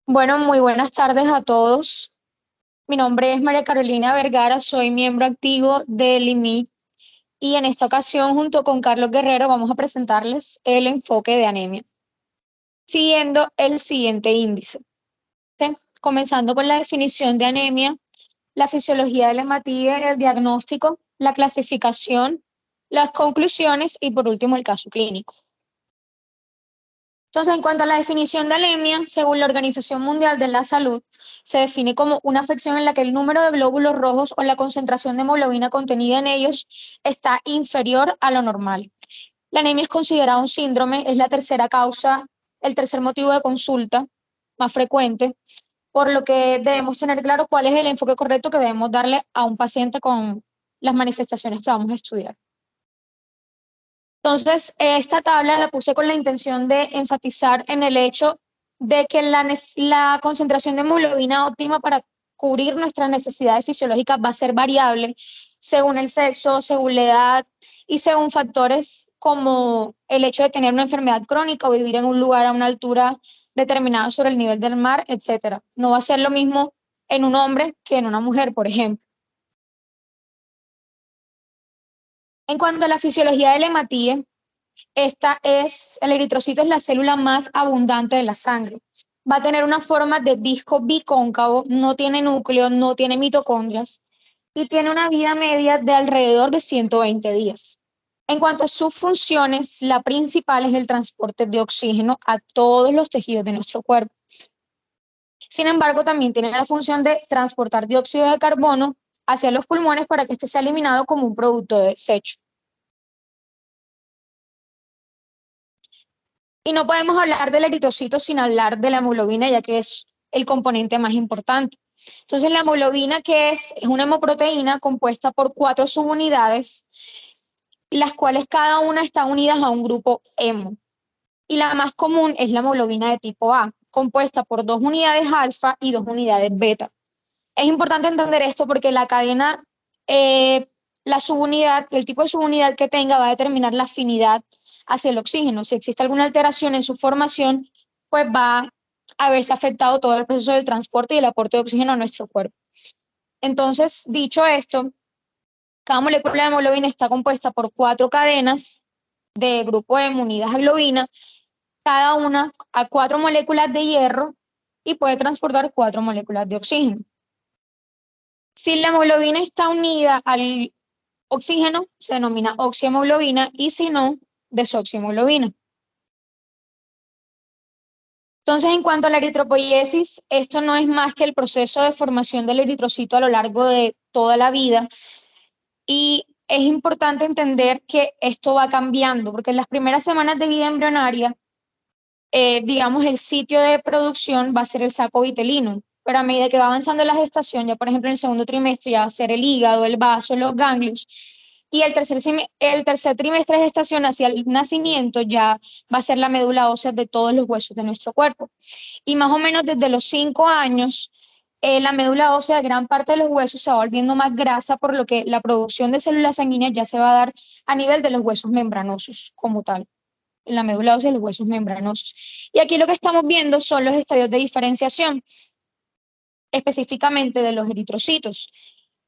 Bueno, muy buenas tardes a todos. Mi nombre es María Carolina Vergara, soy miembro activo del IMIC y en esta ocasión, junto con Carlos Guerrero, vamos a presentarles el enfoque de anemia, siguiendo el siguiente índice. ¿Sí? Comenzando con la definición de anemia, la fisiología del hematíe, el diagnóstico, la clasificación, las conclusiones y por último el caso clínico. Entonces, en cuanto a la definición de anemia, según la Organización Mundial de la Salud, se define como una afección en la que el número de glóbulos rojos o la concentración de hemoglobina contenida en ellos está inferior a lo normal. La anemia es considerada un síndrome, es la tercera causa, el tercer motivo de consulta más frecuente, por lo que debemos tener claro cuál es el enfoque correcto que debemos darle a un paciente con las manifestaciones que vamos a estudiar. Entonces, esta tabla la puse con la intención de enfatizar en el hecho de que la concentración de hemoglobina óptima para cubrir nuestras necesidades fisiológicas va a ser variable según el sexo, según la edad y según factores como el hecho de tener una enfermedad crónica o vivir en un lugar a una altura determinada sobre el nivel del mar, etcétera. No va a ser lo mismo en un hombre que en una mujer, por ejemplo. En cuanto a la fisiología del hematíe, el eritrocito es la célula más abundante de la sangre. Va a tener una forma de disco bicóncavo, no tiene núcleo, no tiene mitocondrias y tiene una vida media de alrededor de 120 días. En cuanto a sus funciones, la principal es el transporte de oxígeno a todos los tejidos de nuestro cuerpo. Sin embargo, también tiene la función de transportar dióxido de carbono hacia los pulmones para que este sea eliminado como un producto de desecho. Y no podemos hablar del eritrocito sin hablar de la hemoglobina, ya que es el componente más importante. Entonces, la hemoglobina, que es una hemoproteína compuesta por 4 subunidades, las cuales cada una está unidas a un grupo hemo. Y la más común es la hemoglobina de tipo A, compuesta por 2 unidades alfa y 2 unidades beta. Es importante entender esto porque la cadena, la subunidad, el tipo de subunidad que tenga va a determinar la afinidad hacia el oxígeno. Si existe alguna alteración en su formación, pues va a haberse afectado todo el proceso del transporte y el aporte de oxígeno a nuestro cuerpo. Entonces, dicho esto, cada molécula de hemoglobina está compuesta por 4 cadenas de grupo hemo unidas a globina, cada una a 4 moléculas de hierro y puede transportar 4 moléculas de oxígeno. Si la hemoglobina está unida al oxígeno, se denomina oxihemoglobina y si no, desoxihemoglobina. Entonces, en cuanto a la eritropoiesis, esto no es más que el proceso de formación del eritrocito a lo largo de toda la vida y es importante entender que esto va cambiando, porque en las primeras semanas de vida embrionaria, digamos, el sitio de producción va a ser el saco vitelino, pero a medida que va avanzando la gestación, ya por ejemplo en el segundo trimestre ya va a ser el hígado, el vaso, los ganglios, y el tercer trimestre de gestación hacia el nacimiento ya va a ser la médula ósea de todos los huesos de nuestro cuerpo. Y más o menos desde los 5 años, la médula ósea de gran parte de los huesos se va volviendo más grasa, por lo que la producción de células sanguíneas ya se va a dar a nivel de los huesos membranosos como tal, en la médula ósea de los huesos membranosos. Y aquí lo que estamos viendo son los estadios de diferenciación, específicamente de los eritrocitos.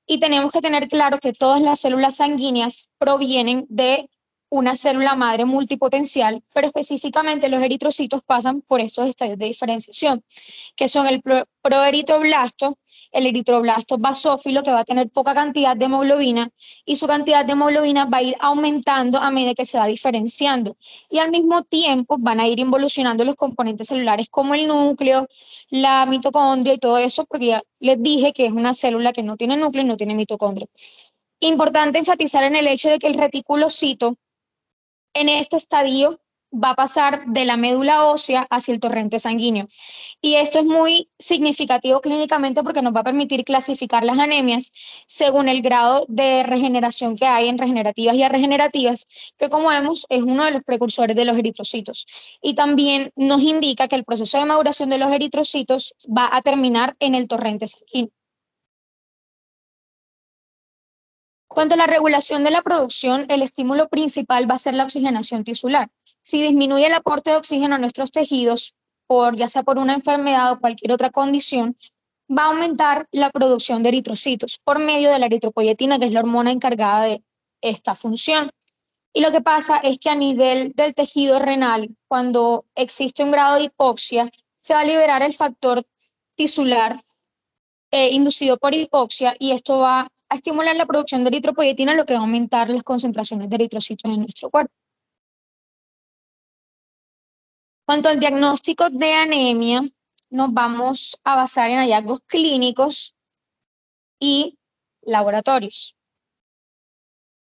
Y tenemos que tener claro que todas las células sanguíneas provienen de una célula madre multipotencial, pero específicamente los eritrocitos pasan por estos estadios de diferenciación, que son el proeritroblasto, el eritroblasto basófilo, que va a tener poca cantidad de hemoglobina, y su cantidad de hemoglobina va a ir aumentando a medida que se va diferenciando. Y al mismo tiempo van a ir involucionando los componentes celulares como el núcleo, la mitocondria y todo eso, porque ya les dije que es una célula que no tiene núcleo y no tiene mitocondria. Importante enfatizar en el hecho de que el reticulocito en este estadio va a pasar de la médula ósea hacia el torrente sanguíneo. Y esto es muy significativo clínicamente porque nos va a permitir clasificar las anemias según el grado de regeneración que hay en regenerativas y arregenerativas, que como vemos es uno de los precursores de los eritrocitos. Y también nos indica que el proceso de maduración de los eritrocitos va a terminar en el torrente sanguíneo. Cuanto a la regulación de la producción, el estímulo principal va a ser la oxigenación tisular. Si disminuye el aporte de oxígeno a nuestros tejidos, ya sea por una enfermedad o cualquier otra condición, va a aumentar la producción de eritrocitos por medio de la eritropoyetina, que es la hormona encargada de esta función. Y lo que pasa es que a nivel del tejido renal, cuando existe un grado de hipoxia, se va a liberar el factor tisular inducido por hipoxia y esto va a estimular la producción de eritropoyetina, lo que va a aumentar las concentraciones de eritrocitos en nuestro cuerpo. Cuanto al diagnóstico de anemia, nos vamos a basar en hallazgos clínicos y laboratorios.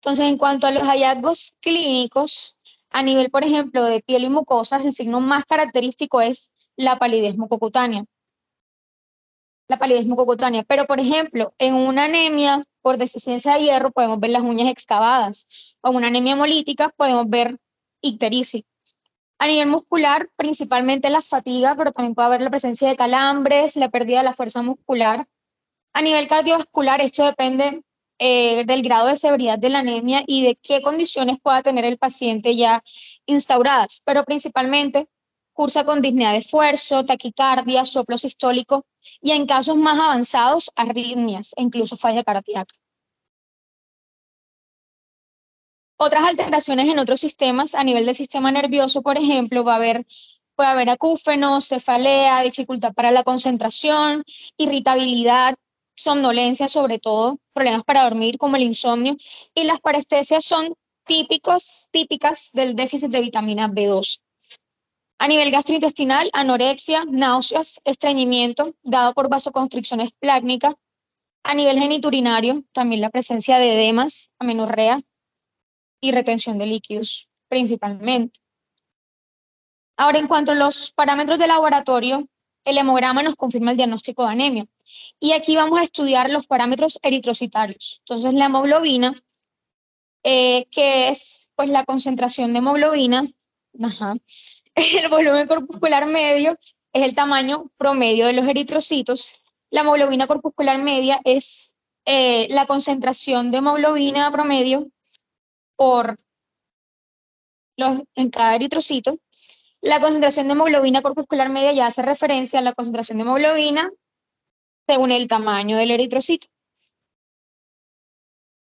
Entonces, en cuanto a los hallazgos clínicos, a nivel, por ejemplo, de piel y mucosas, el signo más característico es la palidez mucocutánea. La palidez mucocutánea. Pero, por ejemplo, en una anemia por deficiencia de hierro podemos ver las uñas excavadas. O en una anemia hemolítica podemos ver ictericia. A nivel muscular, principalmente la fatiga, pero también puede haber la presencia de calambres, la pérdida de la fuerza muscular. A nivel cardiovascular, esto depende del grado de severidad de la anemia y de qué condiciones pueda tener el paciente ya instauradas, pero principalmente cursa con disnea de esfuerzo, taquicardia, soplo sistólico y en casos más avanzados, arritmias e incluso falla cardíaca. Otras alteraciones en otros sistemas, a nivel del sistema nervioso, por ejemplo, puede haber acúfenos, cefalea, dificultad para la concentración, irritabilidad, somnolencia, sobre todo, problemas para dormir como el insomnio, y las parestesias son típicas del déficit de vitamina B2. A nivel gastrointestinal, anorexia, náuseas, estreñimiento, dado por vasoconstricción esplácnica. A nivel geniturinario, también la presencia de edemas, amenorrea y retención de líquidos, principalmente. Ahora, en cuanto a los parámetros de laboratorio, el hemograma nos confirma el diagnóstico de anemia. Y aquí vamos a estudiar los parámetros eritrocitarios. Entonces, la hemoglobina, que es pues la concentración de hemoglobina, ajá, el volumen corpuscular medio es el tamaño promedio de los eritrocitos. La hemoglobina corpuscular media es la concentración de hemoglobina promedio por en cada eritrocito. La concentración de hemoglobina corpuscular media ya hace referencia a la concentración de hemoglobina según el tamaño del eritrocito,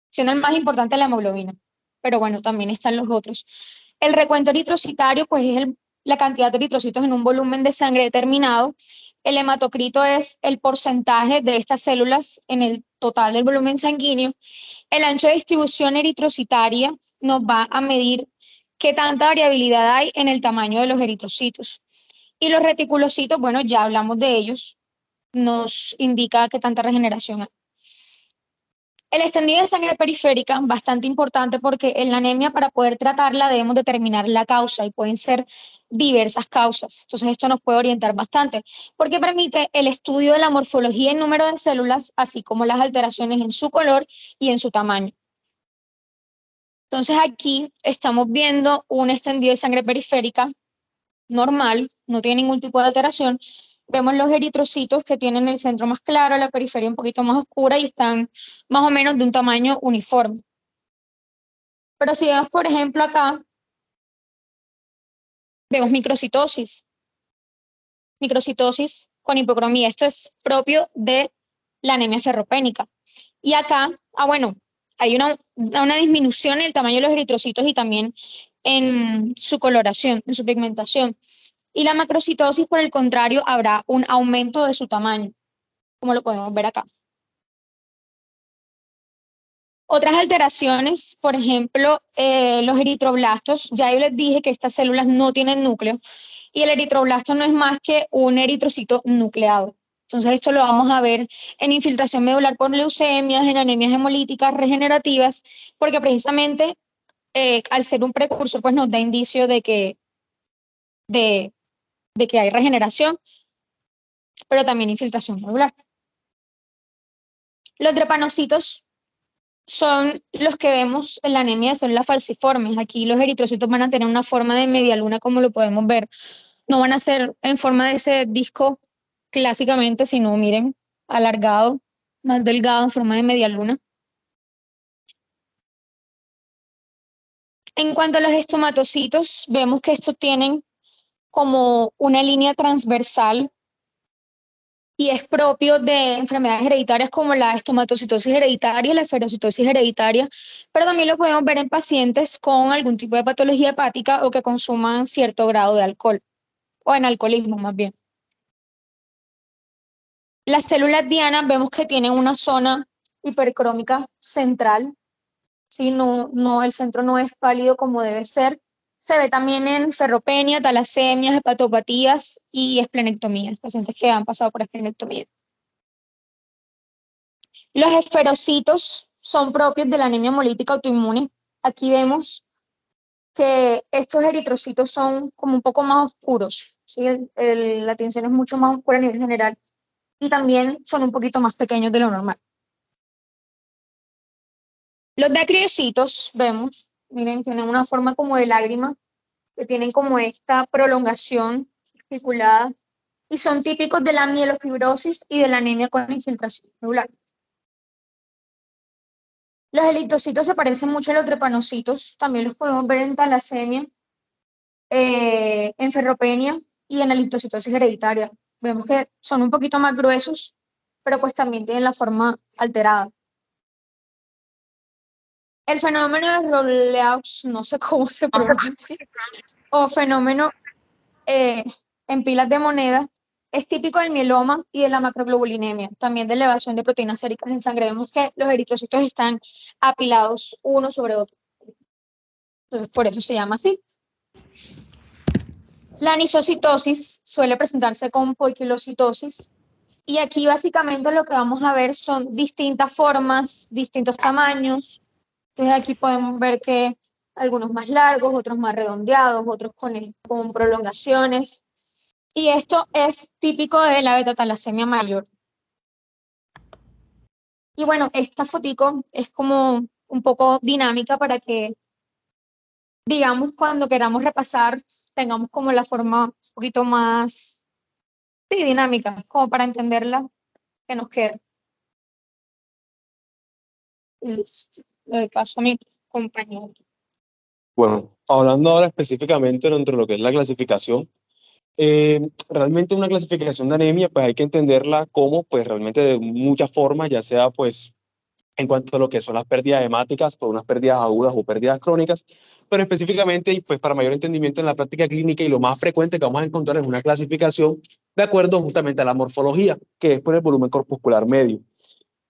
siendo el más importante la hemoglobina. Pero bueno, también están los otros. El recuento eritrocitario, pues es la cantidad de eritrocitos en un volumen de sangre determinado. El hematocrito es el porcentaje de estas células en el total del volumen sanguíneo. El ancho de distribución eritrocitaria nos va a medir qué tanta variabilidad hay en el tamaño de los eritrocitos. Y los reticulocitos, bueno, ya hablamos de ellos, nos indica qué tanta regeneración hay. El extendido de sangre periférica, bastante importante porque en la anemia para poder tratarla debemos determinar la causa y pueden ser diversas causas. Entonces esto nos puede orientar bastante porque permite el estudio de la morfología y número de células, así como las alteraciones en su color y en su tamaño. Entonces aquí estamos viendo un extendido de sangre periférica normal, no tiene ningún tipo de alteración. Vemos los eritrocitos que tienen el centro más claro, la periferia un poquito más oscura y están más o menos de un tamaño uniforme. Pero si vemos, por ejemplo, acá, vemos microcitosis con hipocromía. Esto es propio de la anemia ferropénica. Y acá, bueno, hay una disminución en el tamaño de los eritrocitos y también en su coloración, en su pigmentación. Y la macrocitosis, por el contrario, habrá un aumento de su tamaño, como lo podemos ver acá. Otras alteraciones, por ejemplo, los eritroblastos. Ya yo les dije que estas células no tienen núcleo y el eritroblasto no es más que un eritrocito nucleado. Entonces esto lo vamos a ver en infiltración medular por leucemias, en anemias hemolíticas regenerativas, porque precisamente al ser un precursor pues nos da indicio de que hay regeneración, pero también infiltración medular. Los drepanocitos son los que vemos en la anemia de células falciformes. Aquí los eritrocitos van a tener una forma de media luna, como lo podemos ver. No van a ser en forma de ese disco clásicamente, sino miren, alargado, más delgado, en forma de media luna. En cuanto a los estomatocitos, vemos que estos tienen como una línea transversal y es propio de enfermedades hereditarias como la estomatocitosis hereditaria, la esferocitosis hereditaria, pero también lo podemos ver en pacientes con algún tipo de patología hepática o que consuman cierto grado de alcohol, o en alcoholismo más bien. Las células dianas vemos que tienen una zona hipercrómica central, ¿sí? El centro no es pálido como debe ser. Se ve también en ferropenia, talasemias, hepatopatías y esplenectomías, pacientes que han pasado por esplenectomía. Los esferocitos son propios de la anemia hemolítica autoinmune. Aquí vemos que estos eritrocitos son como un poco más oscuros, ¿sí? La tinción es mucho más oscura a nivel general y también son un poquito más pequeños de lo normal. Los dacriocitos, vemos, miren, tienen una forma como de lágrima, que tienen como esta prolongación articulada y son típicos de la mielofibrosis y de la anemia con infiltración medular. Los eritocitos se parecen mucho a los trepanocitos, también los podemos ver en talasemia, en ferropenia y en eritocitosis hereditaria. Vemos que son un poquito más gruesos, pero pues también tienen la forma alterada. El fenómeno de Rolleaux, no sé cómo se pronuncia, o fenómeno en pilas de moneda, es típico del mieloma y de la macroglobulinemia, también de elevación de proteínas séricas en sangre. Vemos que los eritrocitos están apilados uno sobre otro. Entonces, por eso se llama así. La anisocitosis suele presentarse con poiquilocitosis y aquí básicamente lo que vamos a ver son distintas formas, distintos tamaños. Entonces aquí podemos ver que algunos más largos, otros más redondeados, otros con prolongaciones. Y esto es típico de la beta-talasemia mayor. Y bueno, esta fotico es como un poco dinámica para que, digamos, cuando queramos repasar, tengamos como la forma un poquito más, sí, dinámica, como para entenderla, que nos quede. Listo. Le doy paso a mi compañero. Bueno, hablando ahora específicamente dentro de lo que es la clasificación, realmente una clasificación de anemia, pues hay que entenderla como, pues realmente de muchas formas, ya sea pues en cuanto a lo que son las pérdidas hemáticas, por unas pérdidas agudas o pérdidas crónicas, pero específicamente, y pues para mayor entendimiento en la práctica clínica y lo más frecuente que vamos a encontrar es una clasificación de acuerdo justamente a la morfología, que es por el volumen corpuscular medio.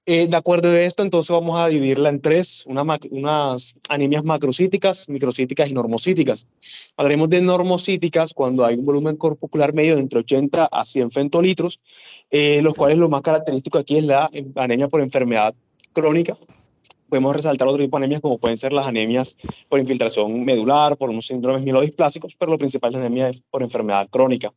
De acuerdo a esto, entonces vamos a dividirla en tres, unas anemias macrocíticas, microcíticas y normocíticas. Hablaremos de normocíticas cuando hay un volumen corpuscular medio de entre 80 a 100 fentolitros, los cuales lo más característico aquí es la anemia por enfermedad crónica. Podemos resaltar otro tipo de anemias como pueden ser las anemias por infiltración medular, por unos síndromes mielodiplásicos, pero lo principal es la anemia por enfermedad crónica.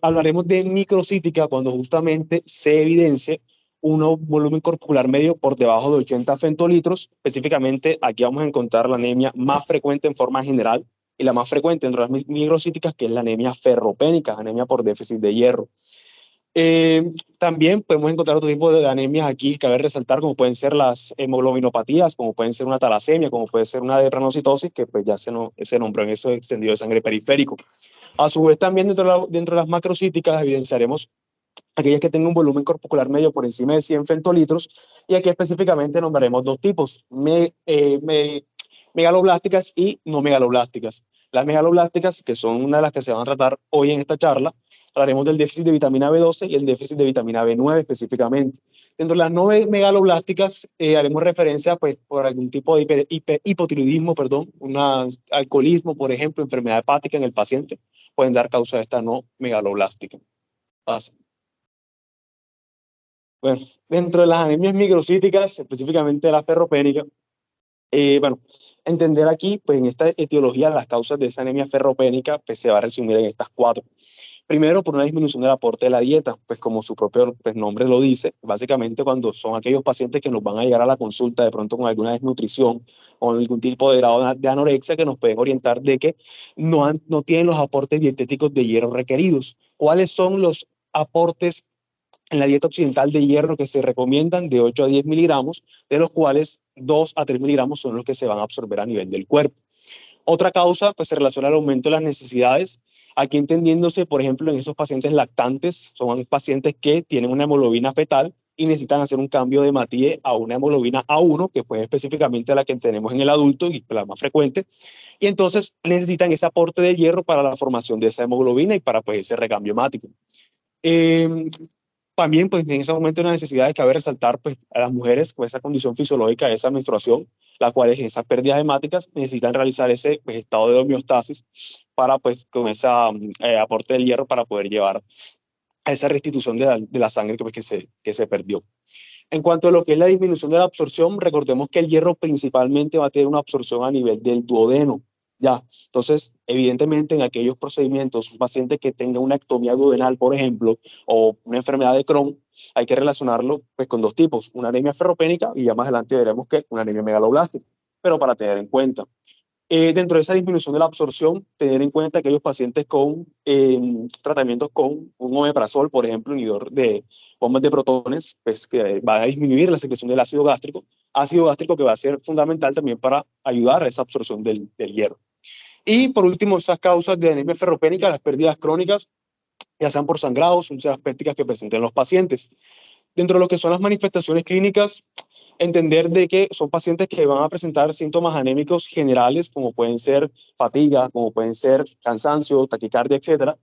Hablaremos de microcítica cuando justamente se evidencie un volumen corpuscular medio por debajo de 80 fentolitros. Específicamente, aquí vamos a encontrar la anemia más frecuente en forma general y la más frecuente entre las microcíticas, que es la anemia ferropénica, anemia por déficit de hierro. También podemos encontrar otro tipo de anemias aquí que cabe resaltar, como pueden ser las hemoglobinopatías, como pueden ser una talasemia, como puede ser una depranocitosis, que pues ya se nombró en ese extendido de sangre periférico. A su vez, también dentro de las macrocíticas evidenciaremos aquellas que tengan un volumen corpuscular medio por encima de 100 fentolitros, y aquí específicamente nombraremos dos tipos, megaloblásticas y no megaloblásticas. Las megaloblásticas, que son una de las que se van a tratar hoy en esta charla, hablaremos del déficit de vitamina B12 y el déficit de vitamina B9 específicamente. Dentro de las no megaloblásticas haremos referencia pues, por algún tipo de hipotiroidismo, perdón, un alcoholismo, por ejemplo, enfermedad hepática en el paciente, pueden dar causa de esta no megaloblástica. Pasa. Bueno, dentro de las anemias microcíticas, específicamente la ferropénica, bueno, entender aquí, pues en esta etiología, las causas de esa anemia ferropénica, pues se va a resumir en estas cuatro. Primero, por una disminución del aporte de la dieta, pues como su propio pues, nombre lo dice, básicamente cuando son aquellos pacientes que nos van a llegar a la consulta de pronto con alguna desnutrición o algún tipo de grado de anorexia que nos pueden orientar de que no tienen los aportes dietéticos de hierro requeridos. ¿Cuáles son los aportes en la dieta occidental de hierro que se recomiendan? De 8 a 10 miligramos, de los cuales 2 a 3 miligramos son los que se van a absorber a nivel del cuerpo? Otra causa pues se relaciona al aumento de las necesidades, aquí entendiéndose, por ejemplo, en esos pacientes lactantes, son pacientes que tienen una hemoglobina fetal y necesitan hacer un cambio de hematía a una hemoglobina A1, que pues específicamente la que tenemos en el adulto y la más frecuente, y entonces necesitan ese aporte de hierro para la formación de esa hemoglobina y para pues ese recambio hemático. Eh, También, pues, en ese momento hay una necesidad de cabe resaltar, pues, a las mujeres con esa condición fisiológica, esa menstruación, las cuales en esas pérdidas hemáticas necesitan realizar ese pues, estado de homeostasis para, pues, con ese aporte del hierro para poder llevar a esa restitución de la sangre pues, que se perdió. En cuanto a lo que es la disminución de la absorción, recordemos que el hierro principalmente va a tener una absorción a nivel del duodeno. Ya, entonces, evidentemente en aquellos procedimientos, un paciente que tenga una ectomía duodenal, por ejemplo, o una enfermedad de Crohn, hay que relacionarlo pues, con dos tipos, una anemia ferropénica y ya más adelante veremos que una anemia megaloblástica, pero para tener en cuenta. Dentro de esa disminución de la absorción, tener en cuenta aquellos pacientes con tratamientos con un omeprazol, por ejemplo, inhibidor de bombas de protones, pues que va a disminuir la secreción del ácido gástrico que va a ser fundamental también para ayudar a esa absorción del hierro. Y por último, esas causas de anemia ferropénica, las pérdidas crónicas, ya sean por sangrados, úlceras pépticas que presenten los pacientes. Dentro de lo que son las manifestaciones clínicas, entender de que son pacientes que van a presentar síntomas anémicos generales, como pueden ser fatiga, como pueden ser cansancio, taquicardia, etcétera,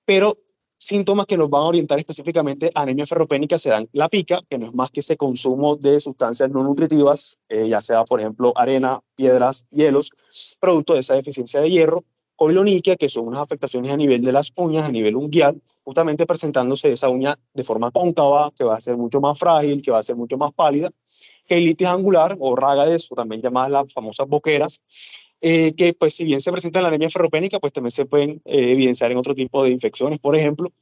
pero síntomas que nos van a orientar específicamente a anemia ferropénica serán la pica, que no es más que ese consumo de sustancias no nutritivas, ya sea, por ejemplo, arena, piedras, hielos, producto de esa deficiencia de hierro, coiloniquia, que son unas afectaciones a nivel de las uñas, a nivel unguial, justamente presentándose esa uña de forma cóncava, que va a ser mucho más frágil, que va a ser mucho más pálida, queilitis angular o rágades, o también llamadas las famosas boqueras, que pues si bien se presenta en la anemia ferropénica, pues también se pueden evidenciar en otro tipo de infecciones, por ejemplo,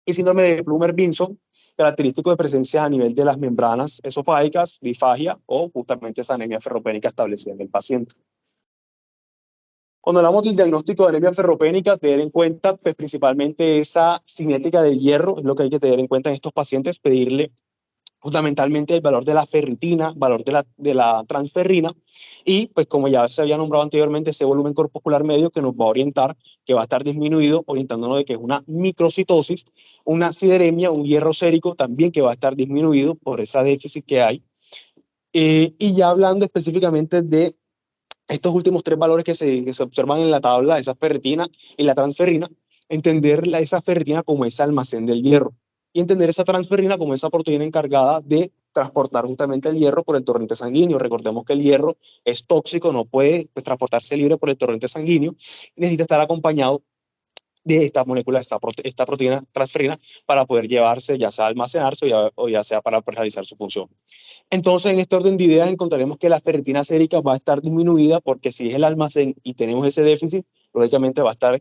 y síndrome de Plummer-Vinson, característico de presencia a nivel de las membranas esofágicas, bifagia o justamente esa anemia ferropénica establecida en el paciente. Cuando hablamos del diagnóstico de anemia ferropénica, tener en cuenta pues, principalmente esa cinética del hierro, es lo que hay que tener en cuenta en estos pacientes, pedirle fundamentalmente el valor de la ferritina, valor de la transferrina, y pues como ya se había nombrado anteriormente, ese volumen corpuscular medio que nos va a orientar, que va a estar disminuido, orientándonos de que es una microcitosis, una sideremia, un hierro sérico también que va a estar disminuido por ese déficit que hay. Y ya hablando específicamente de estos últimos tres valores que se observan en la tabla, esa ferritina y la transferrina, entender esa ferritina como ese almacén del hierro y entender esa transferrina como esa proteína encargada de transportar justamente el hierro por el torrente sanguíneo. Recordemos que el hierro es tóxico, no puede pues, transportarse libre por el torrente sanguíneo, necesita estar acompañado de esta molécula, esta proteína transferina para poder llevarse, ya sea almacenarse o ya sea para realizar su función. Entonces, en este orden de ideas encontraremos que la ferritina sérica va a estar disminuida porque si es el almacén y tenemos ese déficit, lógicamente va a estar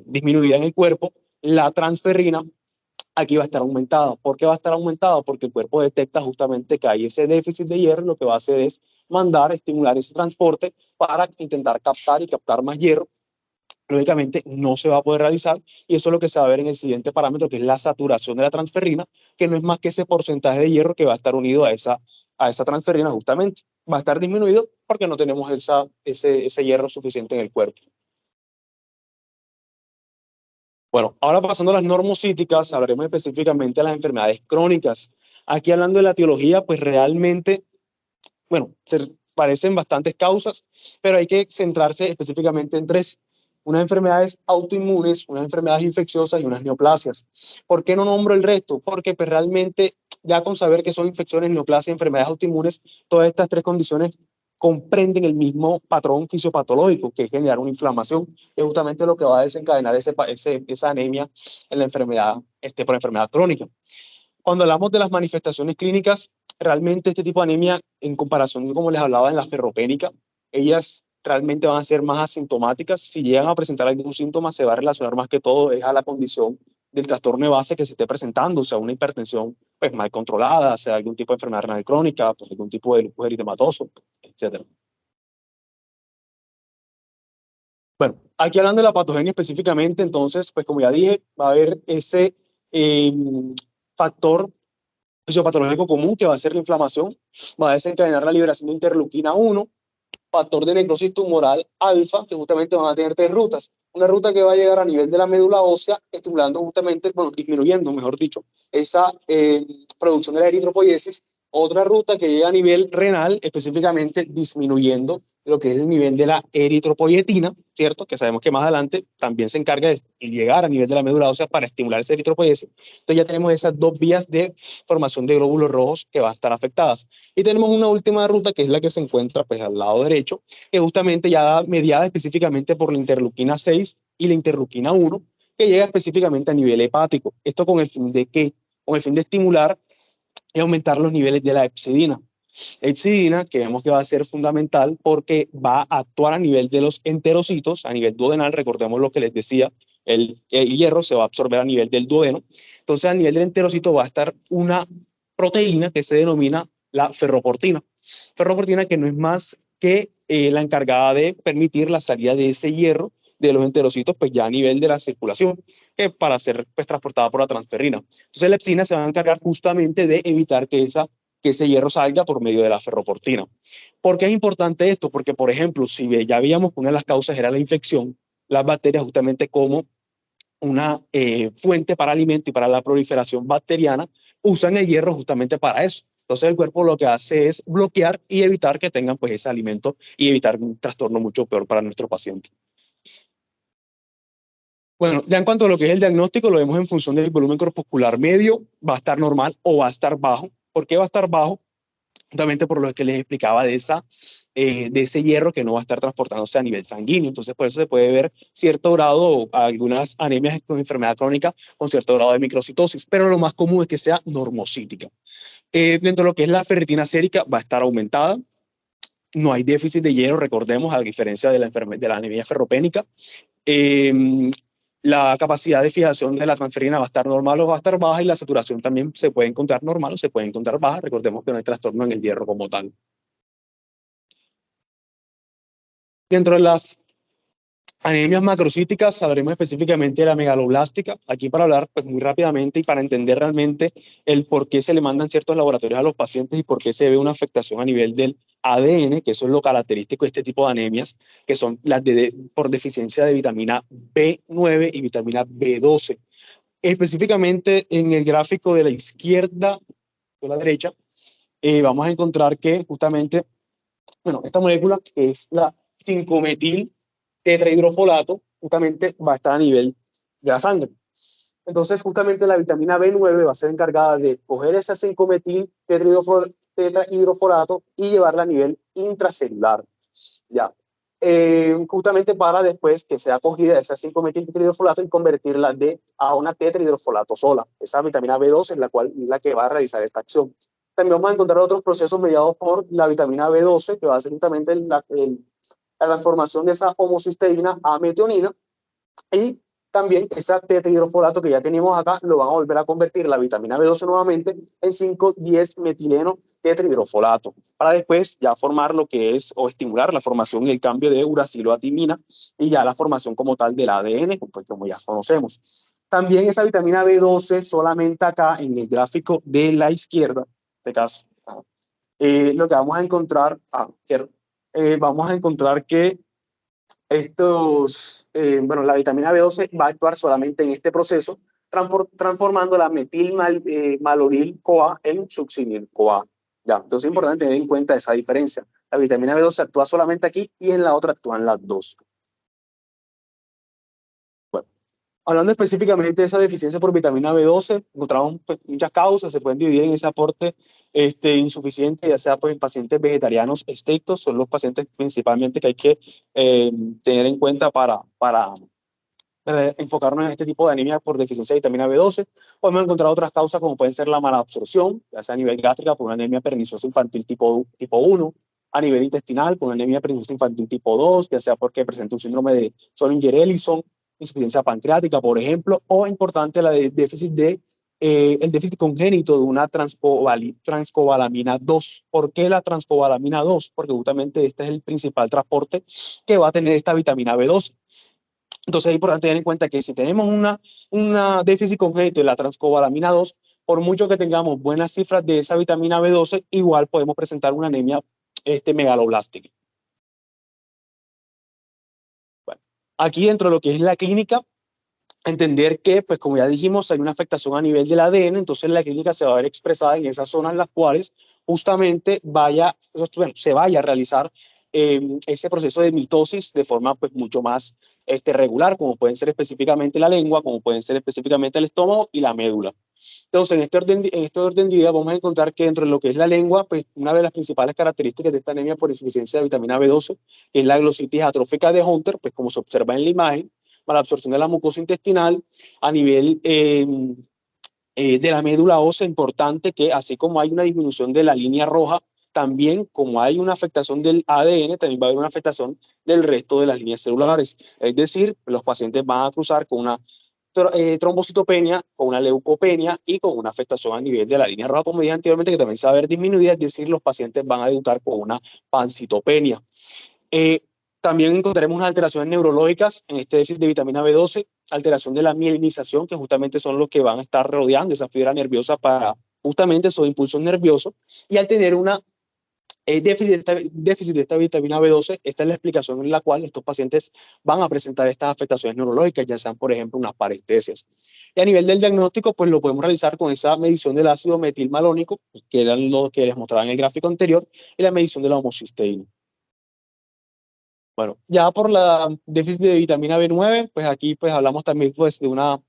disminuida en el cuerpo. La transferrina aquí va a estar aumentada. ¿Por qué va a estar aumentada? Porque el cuerpo detecta justamente que hay ese déficit de hierro, lo que va a hacer es mandar, estimular ese transporte para intentar captar más hierro. Lógicamente no se va a poder realizar y eso es lo que se va a ver en el siguiente parámetro, que es la saturación de la transferrina, que no es más que ese porcentaje de hierro que va a estar unido a esa transferrina justamente. Va a estar disminuido porque no tenemos ese hierro suficiente en el cuerpo. Bueno, ahora pasando a las normocíticas, hablaremos específicamente de las enfermedades crónicas. Aquí hablando de la etiología, pues realmente, bueno, se parecen bastantes causas, pero hay que centrarse específicamente en tres. Unas enfermedades autoinmunes, unas enfermedades infecciosas y unas neoplasias. ¿Por qué no nombro el resto? Porque pues, realmente ya con saber que son infecciones, neoplasias y enfermedades autoinmunes, todas estas tres condiciones comprenden el mismo patrón fisiopatológico, que es generar una inflamación, es justamente lo que va a desencadenar esa anemia en la enfermedad, por enfermedad crónica. Cuando hablamos de las manifestaciones clínicas, realmente este tipo de anemia, en comparación, como les hablaba, en la ferropénica, ellas realmente van a ser más asintomáticas. Si llegan a presentar algún síntoma, se va a relacionar más que todo es a la condición del trastorno de base que se esté presentando, o sea, una hipertensión pues, mal controlada, sea algún tipo de enfermedad renal crónica, pues, algún tipo de lupus eritematoso, etc. Bueno, aquí hablando de la patogenia específicamente, entonces, pues como ya dije, va a haber ese eh, factor fisiopatológico común que va a ser la inflamación, va a desencadenar la liberación de interleuquina 1, factor de necrosis tumoral alfa, que justamente van a tener tres rutas. Una ruta que va a llegar a nivel de la médula ósea, estimulando justamente, bueno, disminuyendo, mejor dicho, esa producción de la eritropoyesis. Otra ruta que llega a nivel renal, específicamente disminuyendo lo que es el nivel de la eritropoyetina, ¿cierto? Que sabemos que más adelante también se encarga de llegar a nivel de la médula ósea para estimular esa eritropoyesis. Entonces ya tenemos esas dos vías de formación de glóbulos rojos que van a estar afectadas. Y tenemos una última ruta que es la que se encuentra pues al lado derecho, que justamente ya mediada específicamente por la interleuquina 6 y la interleuquina 1, que llega específicamente a nivel hepático. Esto con el fin de ¿qué? Con el fin de estimular y aumentar los niveles de la hepcidina. Hepcidina, que vemos que va a ser fundamental porque va a actuar a nivel de los enterocitos, a nivel duodenal. Recordemos lo que les decía, el hierro se va a absorber a nivel del duodeno. Entonces, a nivel del enterocito va a estar una proteína que se denomina la ferroportina. Ferroportina que no es más que la encargada de permitir la salida de ese hierro de los enterocitos, pues ya a nivel de la circulación, para ser pues transportada por la transferrina. Entonces la hepcidina se va a encargar justamente de evitar que ese hierro salga por medio de la ferroportina. ¿Por qué es importante esto? Porque, por ejemplo, si ya veíamos que una de las causas era la infección, las bacterias justamente como una fuente para alimento y para la proliferación bacteriana, usan el hierro justamente para eso. Entonces el cuerpo lo que hace es bloquear y evitar que tengan pues ese alimento y evitar un trastorno mucho peor para nuestro paciente. Bueno, ya en cuanto a lo que es el diagnóstico, lo vemos en función del volumen corpuscular medio, va a estar normal o va a estar bajo. ¿Por qué va a estar bajo? Justamente por lo que les explicaba de ese hierro que no va a estar transportándose a nivel sanguíneo. Entonces, por eso se puede ver cierto grado, algunas anemias con enfermedad crónica con cierto grado de microcitosis, pero lo más común es que sea normocítica. Dentro de lo que es la ferritina sérica, va a estar aumentada. No hay déficit de hierro, recordemos, a diferencia de la anemia ferropénica. La capacidad de fijación de la transferrina va a estar normal o va a estar baja y la saturación también se puede encontrar normal o se puede encontrar baja. Recordemos que no hay trastorno en el hierro como tal. Dentro de las anemias macrocíticas sabremos específicamente de la megaloblástica. Aquí para hablar pues, muy rápidamente y para entender realmente el por qué se le mandan ciertos laboratorios a los pacientes y por qué se ve una afectación a nivel del ADN, que eso es lo característico de este tipo de anemias, que son las por deficiencia de vitamina B9 y vitamina B12. Específicamente en el gráfico de la izquierda o la derecha, vamos a encontrar que justamente, bueno, esta molécula que es la 5-metil tetrahidrofolato, justamente va a estar a nivel de la sangre. Entonces, justamente la vitamina B9 va a ser encargada de coger ese 5-metil tetrahidrofolato y llevarla a nivel intracelular. Ya. Justamente para después que sea cogida esa 5-metil tetrahidrofolato y convertirla a una tetrahidrofolato sola. Esa vitamina B12 es la que va a realizar esta acción. También vamos a encontrar otros procesos mediados por la vitamina B12, que va a ser justamente la transformación de esa homocisteína a metionina, y también esa tetrahidrofolato que ya teníamos acá lo van a volver a convertir la vitamina B12 nuevamente en 5,10-metileno tetrahidrofolato para después ya formar lo que es o estimular la formación y el cambio de uraciloatimina y ya la formación como tal del ADN, pues, como ya conocemos. También esa vitamina B12 solamente acá en el gráfico de la izquierda, en este caso, lo que vamos a encontrar que bueno, la vitamina B12 va a actuar solamente en este proceso, transformando la metilmalonil-CoA en succinil-CoA. Ya, entonces es importante tener en cuenta esa diferencia. La vitamina B12 actúa solamente aquí y en la otra actúan las dos. Bueno, hablando específicamente de esa deficiencia por vitamina B12, encontramos pues, muchas causas, se pueden dividir en ese aporte insuficiente, ya sea pues, en pacientes vegetarianos estrictos, son los pacientes principalmente que hay que tener en cuenta para enfocarnos en este tipo de anemia por deficiencia de vitamina B12. Podemos encontrar otras causas como pueden ser la malabsorción, ya sea a nivel gástrica por una anemia perniciosa infantil tipo 1, a nivel intestinal por una anemia perniciosa infantil tipo 2, ya sea porque presenta un síndrome de Solinger-Ellison, insuficiencia pancreática, por ejemplo, o importante el déficit congénito de una transcobalamina 2. ¿Por qué la transcobalamina 2? Porque justamente este es el principal transporte que va a tener esta vitamina B12. Entonces es importante tener en cuenta que si tenemos una déficit congénito de la transcobalamina 2, por mucho que tengamos buenas cifras de esa vitamina B12, igual podemos presentar una anemia megaloblástica. Aquí dentro de lo que es la clínica, entender que, pues como ya dijimos, hay una afectación a nivel del ADN, entonces la clínica se va a ver expresada en esas zonas en las cuales justamente bueno, se vaya a realizar ese proceso de mitosis de forma pues mucho más regular, como pueden ser específicamente la lengua, como pueden ser específicamente el estómago y la médula. Entonces, en este orden de ideas vamos a encontrar que dentro de lo que es la lengua, pues una de las principales características de esta anemia por insuficiencia de vitamina B12 es la glositis atrófica de Hunter, pues como se observa en la imagen, para la absorción de la mucosa intestinal a nivel de la médula ósea. Importante que así como hay una disminución de la línea roja, también como hay una afectación del ADN, también va a haber una afectación del resto de las líneas celulares. Es decir, los pacientes van a cruzar con una trombocitopenia, con una leucopenia y con una afectación a nivel de la línea roja, como dije anteriormente, que también se va a ver disminuida, es decir, los pacientes van a debutar con una pancitopenia. Eh, También encontraremos unas alteraciones neurológicas en este déficit de vitamina B12, alteración de la mielinización, que justamente son los que van a estar rodeando esa fibra nerviosa para justamente esos impulsos nerviosos, y al tener una déficit de esta vitamina B12, esta es la explicación en la cual estos pacientes van a presentar estas afectaciones neurológicas, ya sean, por ejemplo, unas parestesias. Y a nivel del diagnóstico, pues lo podemos realizar con esa medición del ácido metilmalónico, que era lo que les mostraba en el gráfico anterior, y la medición de la homocisteína. Bueno, ya por la déficit de vitamina B9, pues aquí pues hablamos también pues de una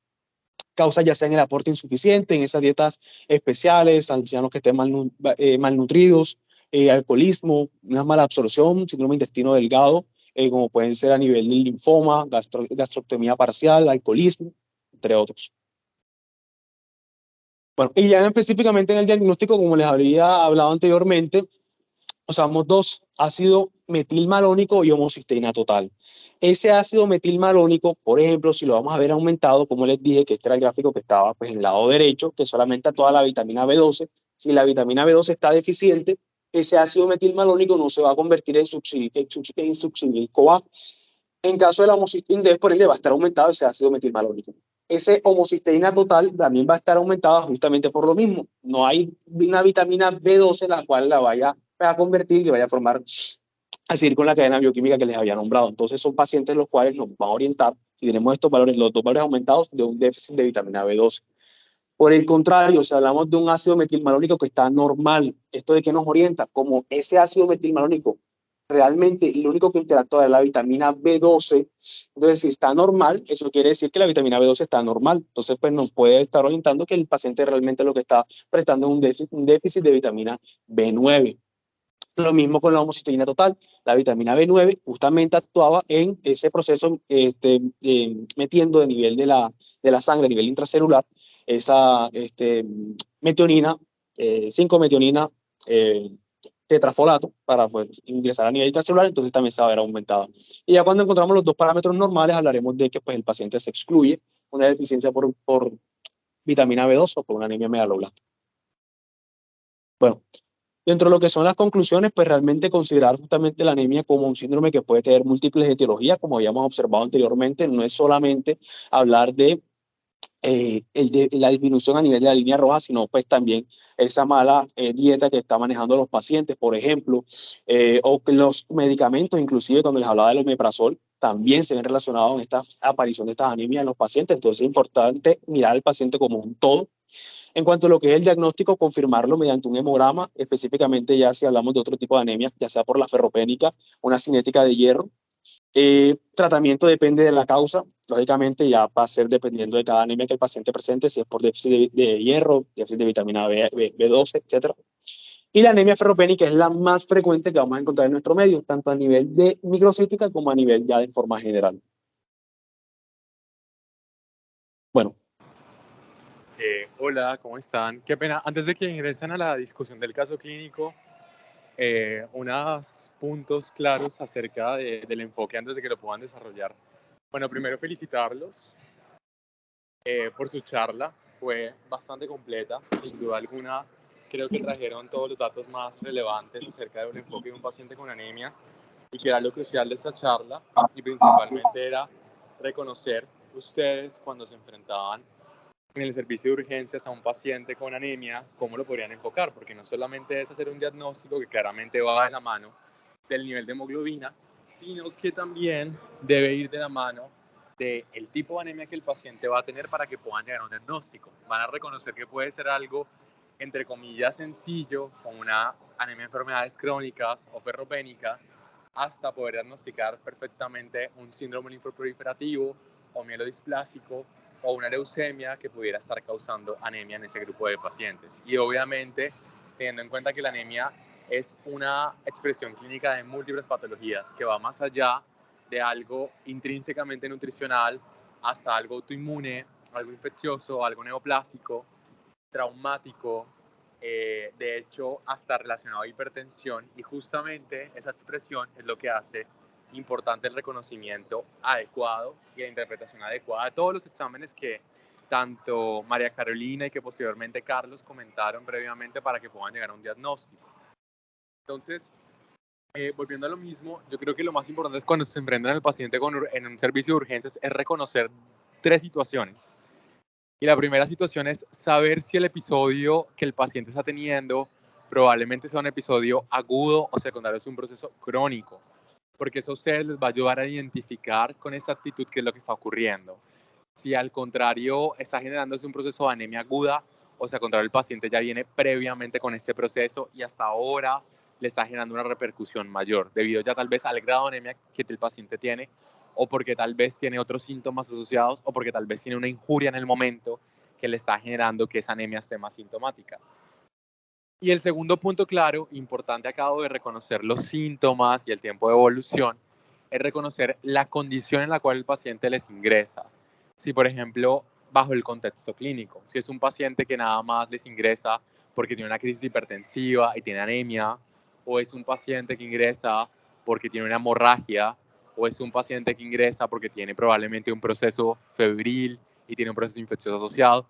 causa ya sea en el aporte insuficiente, en esas dietas especiales, ancianos que estén malnutridos, alcoholismo, una mala absorción, síndrome de intestino delgado, como pueden ser a nivel del linfoma, gastroctomía parcial, alcoholismo, entre otros. Bueno, y ya específicamente en el diagnóstico, como les había hablado anteriormente, usamos dos, ácido metilmalónico y homocisteína total. Ese ácido metilmalónico, por ejemplo, si lo vamos a ver aumentado, como les dije, que este era el gráfico que estaba pues, en el lado derecho, que solamente a toda la vitamina B12. Si la vitamina B12 está deficiente, ese ácido metilmalónico no se va a convertir en succinil-CoA. En caso de la homocisteína, por ende, va a estar aumentado ese ácido metilmalónico. Ese homocisteína total también va a estar aumentada justamente por lo mismo. No hay una vitamina B12 la cual la vaya a convertir y vaya a formar, a seguir con la cadena bioquímica que les había nombrado. Entonces son pacientes los cuales nos van a orientar, si tenemos estos valores, los dos valores aumentados, de un déficit de vitamina B12. Por el contrario, si hablamos de un ácido metilmalónico que está normal, ¿esto de qué nos orienta? Como ese ácido metilmalónico realmente lo único que interactúa es la vitamina B12, entonces si está normal, eso quiere decir que la vitamina B12 está normal. Entonces, pues nos puede estar orientando que el paciente realmente lo que está prestando es un déficit de vitamina B9. Lo mismo con la homocisteína total. La vitamina B9 justamente actuaba en ese proceso, metiendo de nivel de la sangre, a nivel intracelular, esa metionina, 5-metionina tetrafolato para pues, ingresar a nivel intracelular, entonces también se va a ver aumentada. Y ya cuando encontramos los dos parámetros normales, hablaremos de que pues, el paciente se excluye una deficiencia por vitamina B2 o por una anemia megaloblástica. Bueno, dentro de lo que son las conclusiones, pues realmente considerar justamente la anemia como un síndrome que puede tener múltiples etiologías, como habíamos observado anteriormente, no es solamente hablar de la disminución a nivel de la línea roja, sino pues también esa mala dieta que está manejando los pacientes, por ejemplo, o que los medicamentos, inclusive cuando les hablaba del omeprazol, también se ven relacionados en esta aparición de estas anemias en los pacientes. Entonces es importante mirar al paciente como un todo. En cuanto a lo que es el diagnóstico, confirmarlo mediante un hemograma, específicamente ya si hablamos de otro tipo de anemia, ya sea por la ferropénica, una cinética de hierro. Tratamiento depende de la causa, lógicamente ya va a ser dependiendo de cada anemia que el paciente presente, si es por déficit de hierro, déficit de vitamina B12, etc. Y la anemia ferropénica es la más frecuente que vamos a encontrar en nuestro medio, tanto a nivel de microcítica como a nivel ya de forma general. Bueno, Hola, ¿cómo están? Qué pena, antes de que ingresen a la discusión del caso clínico, unos puntos claros acerca del enfoque antes de que lo puedan desarrollar. Bueno, primero felicitarlos por su charla, fue bastante completa, sin duda alguna. Creo que trajeron todos los datos más relevantes acerca de un enfoque de un paciente con anemia y que era lo crucial de esta charla y principalmente era reconocer ustedes cuando se enfrentaban en el servicio de urgencias a un paciente con anemia, cómo lo podrían enfocar, porque no solamente es hacer un diagnóstico que claramente va de la mano del nivel de hemoglobina, sino que también debe ir de la mano del tipo de anemia que el paciente va a tener para que puedan llegar a un diagnóstico. Van a reconocer que puede ser algo, entre comillas, sencillo, como una anemia de enfermedades crónicas o ferropénica, hasta poder diagnosticar perfectamente un síndrome linfoproliferativo o mielodisplásico o una leucemia que pudiera estar causando anemia en ese grupo de pacientes. Y obviamente, teniendo en cuenta que la anemia es una expresión clínica de múltiples patologías que va más allá de algo intrínsecamente nutricional hasta algo autoinmune, algo infeccioso, algo neoplásico, traumático, de hecho hasta relacionado a hipertensión, y justamente esa expresión es lo que hace importante el reconocimiento adecuado y la interpretación adecuada de todos los exámenes que tanto María Carolina y que posteriormente Carlos comentaron previamente para que puedan llegar a un diagnóstico. Entonces, volviendo a lo mismo, yo creo que lo más importante es cuando se enfrentan al paciente en un servicio de urgencias es reconocer tres situaciones. Y la primera situación es saber si el episodio que el paciente está teniendo probablemente sea un episodio agudo o secundario, es un proceso crónico, porque eso a ustedes les va a ayudar a identificar con exactitud qué es lo que está ocurriendo. Si al contrario está generándose un proceso de anemia aguda, o sea, al contrario, el paciente ya viene previamente con este proceso y hasta ahora le está generando una repercusión mayor, debido ya tal vez al grado de anemia que el paciente tiene, o porque tal vez tiene otros síntomas asociados, o porque tal vez tiene una injuria en el momento que le está generando que esa anemia esté más sintomática. Y el segundo punto claro, importante acabo de reconocer los síntomas y el tiempo de evolución, es reconocer la condición en la cual el paciente les ingresa. Si, por ejemplo, bajo el contexto clínico, si es un paciente que nada más les ingresa porque tiene una crisis hipertensiva y tiene anemia, o es un paciente que ingresa porque tiene una hemorragia, o es un paciente que ingresa porque tiene probablemente un proceso febril y tiene un proceso infeccioso asociado.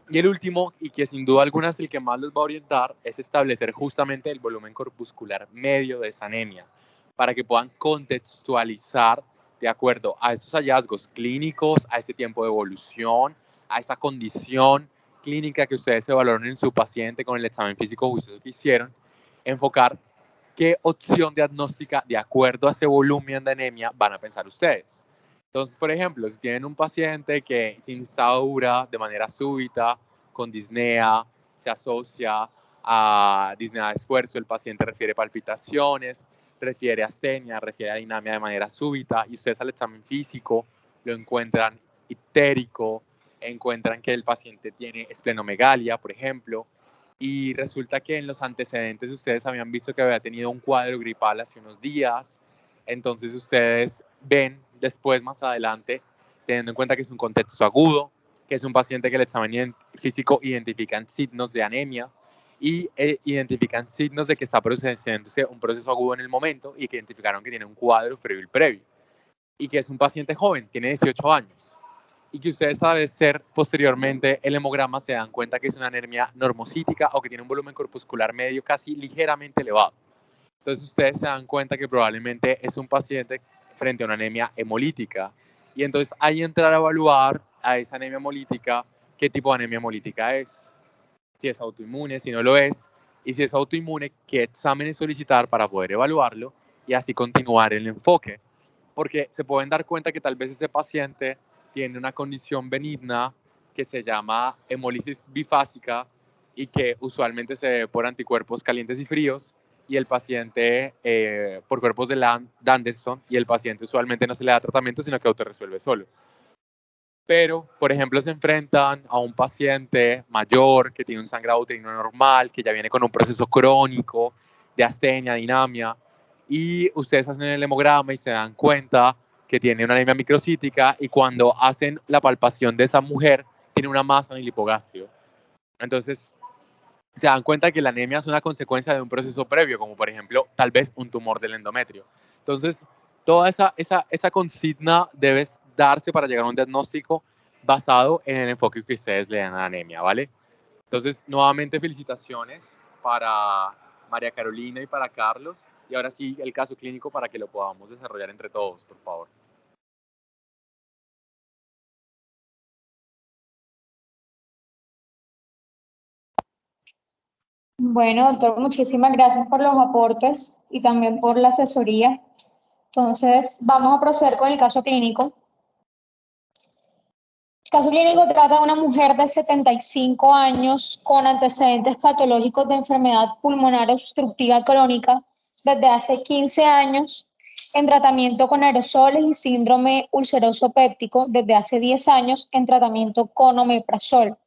Y el último, y que sin duda alguna es el que más les va a orientar, es establecer justamente el volumen corpuscular medio de esa anemia, para que puedan contextualizar de acuerdo a esos hallazgos clínicos, a ese tiempo de evolución, a esa condición clínica que ustedes evaluaron en su paciente con el examen físico juicioso que hicieron, enfocar qué opción diagnóstica de acuerdo a ese volumen de anemia van a pensar ustedes. Entonces, por ejemplo, si tienen un paciente que se instaura de manera súbita con disnea, se asocia a disnea de esfuerzo, el paciente refiere palpitaciones, refiere astenia, refiere a dinamia de manera súbita, y ustedes al examen físico lo encuentran ictérico, encuentran que el paciente tiene esplenomegalia, por ejemplo, y resulta que en los antecedentes ustedes habían visto que había tenido un cuadro gripal hace unos días. Entonces ustedes ven después, más adelante, teniendo en cuenta que es un contexto agudo, que es un paciente que el examen físico identifican signos de anemia y identifican signos de que está produciéndose un proceso agudo en el momento, y que identificaron que tiene un cuadro febril previo y que es un paciente joven, tiene 18 años, y que ustedes saben ser posteriormente el hemograma se dan cuenta que es una anemia normocítica o que tiene un volumen corpuscular medio casi ligeramente elevado. Entonces ustedes se dan cuenta que probablemente es un paciente frente a una anemia hemolítica, y entonces ahí entrar a evaluar a esa anemia hemolítica qué tipo de anemia hemolítica es, si es autoinmune, si no lo es, y si es autoinmune, qué exámenes solicitar para poder evaluarlo y así continuar el enfoque. Porque se pueden dar cuenta que tal vez ese paciente tiene una condición benigna que se llama hemólisis bifásica y que usualmente se ve por anticuerpos calientes y fríos, y el paciente por cuerpos de Anderson, y el paciente usualmente no se le da tratamiento sino que autorresuelve solo. Pero, por ejemplo, se enfrentan a un paciente mayor que tiene un sangrado uterino normal, que ya viene con un proceso crónico de astenia, dinamia, y ustedes hacen el hemograma y se dan cuenta que tiene una anemia microcítica, y cuando hacen la palpación de esa mujer, tiene una masa en el hipogastrio. Entonces, se dan cuenta que la anemia es una consecuencia de un proceso previo, como por ejemplo, tal vez un tumor del endometrio. Entonces, toda esa consigna debe darse para llegar a un diagnóstico basado en el enfoque que ustedes le dan a la anemia, ¿vale? Entonces, nuevamente felicitaciones para María Carolina y para Carlos. Y ahora sí, el caso clínico para que lo podamos desarrollar entre todos, por favor. Bueno, doctor, muchísimas gracias por los aportes y también por la asesoría. Entonces, vamos a proceder con el caso clínico. El caso clínico trata de una mujer de 75 años con antecedentes patológicos de enfermedad pulmonar obstructiva crónica desde hace 15 años, en tratamiento con aerosoles y síndrome ulceroso péptico desde hace 10 años en tratamiento con omeprazol.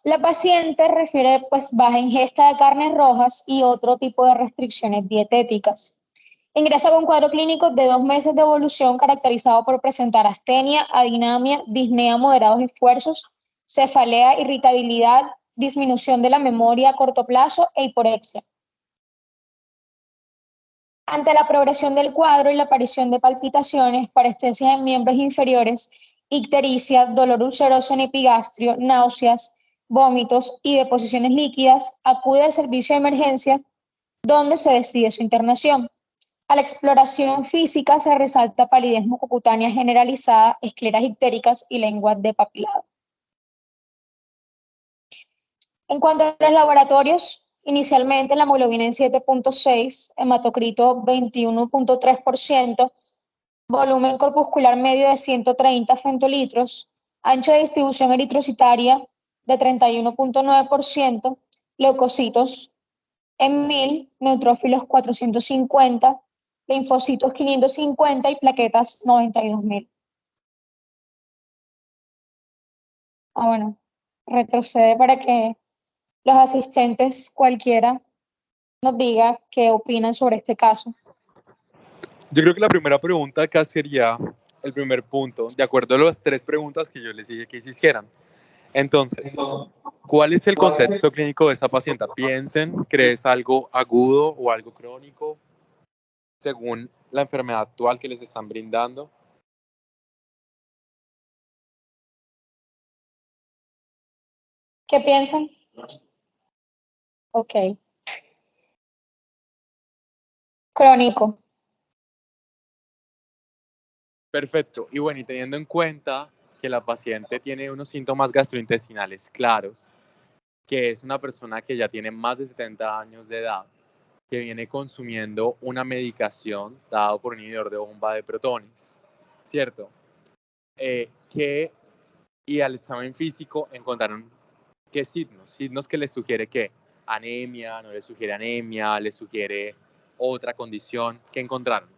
La paciente refiere baja ingesta de carnes rojas y otro tipo de restricciones dietéticas. Ingresa con cuadro clínico de 2 meses de evolución caracterizado por presentar astenia, adinamia, disnea, moderados esfuerzos, cefalea, irritabilidad, disminución de la memoria a corto plazo e hiporexia. Ante la progresión del cuadro y la aparición de palpitaciones, parestesias en miembros inferiores, ictericia, dolor ulceroso en epigastrio, náuseas, vómitos y deposiciones líquidas, acude al servicio de emergencias donde se decide su internación. A la exploración física se resalta palidez mucocutánea generalizada, escleras ictéricas y lengua de papilado. En cuanto a los laboratorios, inicialmente la hemoglobina en 7.6, hematocrito 21.3%, volumen corpuscular medio de 130 femtolitros, ancho de distribución eritrocitaria de 31.9%, leucocitos en 1000, neutrófilos 450, linfocitos 550 y plaquetas 92.000. Bueno, retrocede para que los asistentes cualquiera nos diga qué opinan sobre este caso. Yo creo que la primera pregunta acá sería el primer punto, de acuerdo a las 3 preguntas que yo les dije que se hicieran. Entonces, ¿cuál es el contexto clínico de esa paciente? Piensen que es algo agudo o algo crónico, según la enfermedad actual que les están brindando. ¿Qué piensan? Ok. Crónico. Perfecto. Y bueno, y teniendo en cuenta que la paciente tiene unos síntomas gastrointestinales claros, que es una persona que ya tiene más de 70 años de edad, que viene consumiendo una medicación dado por un inhibidor de bomba de protones, ¿cierto? Y al examen físico encontraron qué signos que les sugiere que anemia, no les sugiere anemia, les sugiere otra condición, ¿qué encontraron?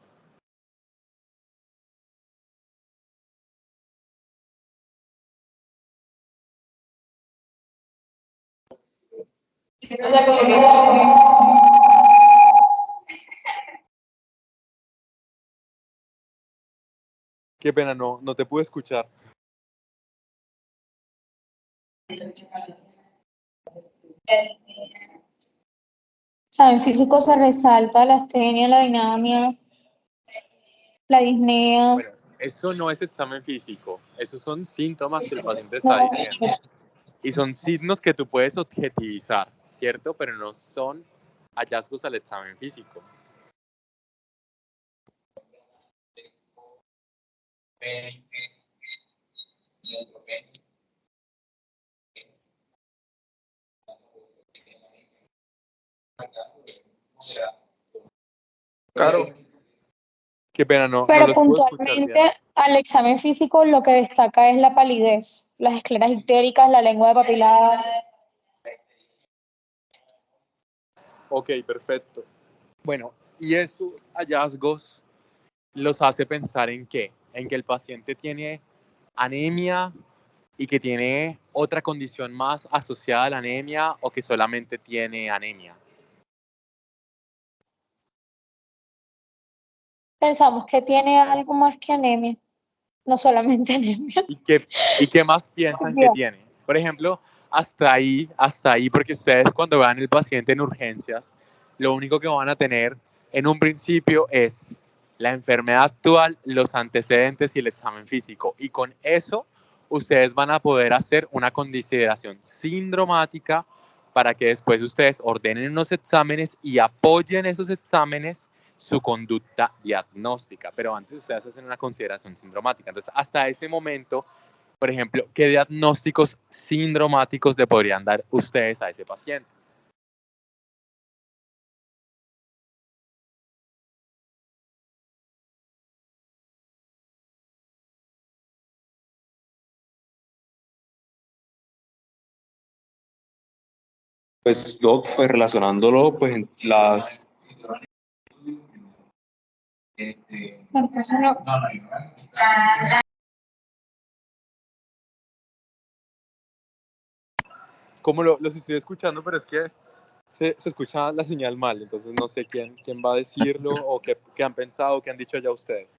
Qué pena, no te pude escuchar. En físico se resalta la astenia, la dinamia, la disnea. Bueno, eso no es examen físico, esos son síntomas que el paciente está diciendo. Y son signos que tú puedes objetivizar, ¿cierto? Pero no son hallazgos al examen físico. Claro. Qué pena, no Pero los puedo escuchar puntualmente bien. al examen físico lo que destaca es la palidez, las escleras ictéricas, la lengua de papilado. Ok, perfecto. Bueno, y esos hallazgos los hace pensar en qué? En que el paciente tiene anemia y que tiene otra condición más asociada a la anemia o que solamente tiene anemia. Pensamos que tiene algo más que anemia, no solamente anemia. ¿Y qué más piensan que tiene? Por ejemplo, hasta ahí, porque ustedes cuando vean el paciente en urgencias, lo único que van a tener en un principio es la enfermedad actual, los antecedentes y el examen físico. Y con eso, ustedes van a poder hacer una consideración sindromática para que después ustedes ordenen unos exámenes y apoyen esos exámenes su conducta diagnóstica, pero antes ustedes hacen una consideración sindromática. Entonces, hasta ese momento, por ejemplo, ¿qué diagnósticos sindromáticos le podrían dar ustedes a ese paciente? Pues luego, pues relacionándolo, pues en las... Entonces, no. Como los estoy escuchando, pero es que se escucha la señal mal, entonces no sé quién va a decirlo o qué han pensado, qué han dicho ya ustedes.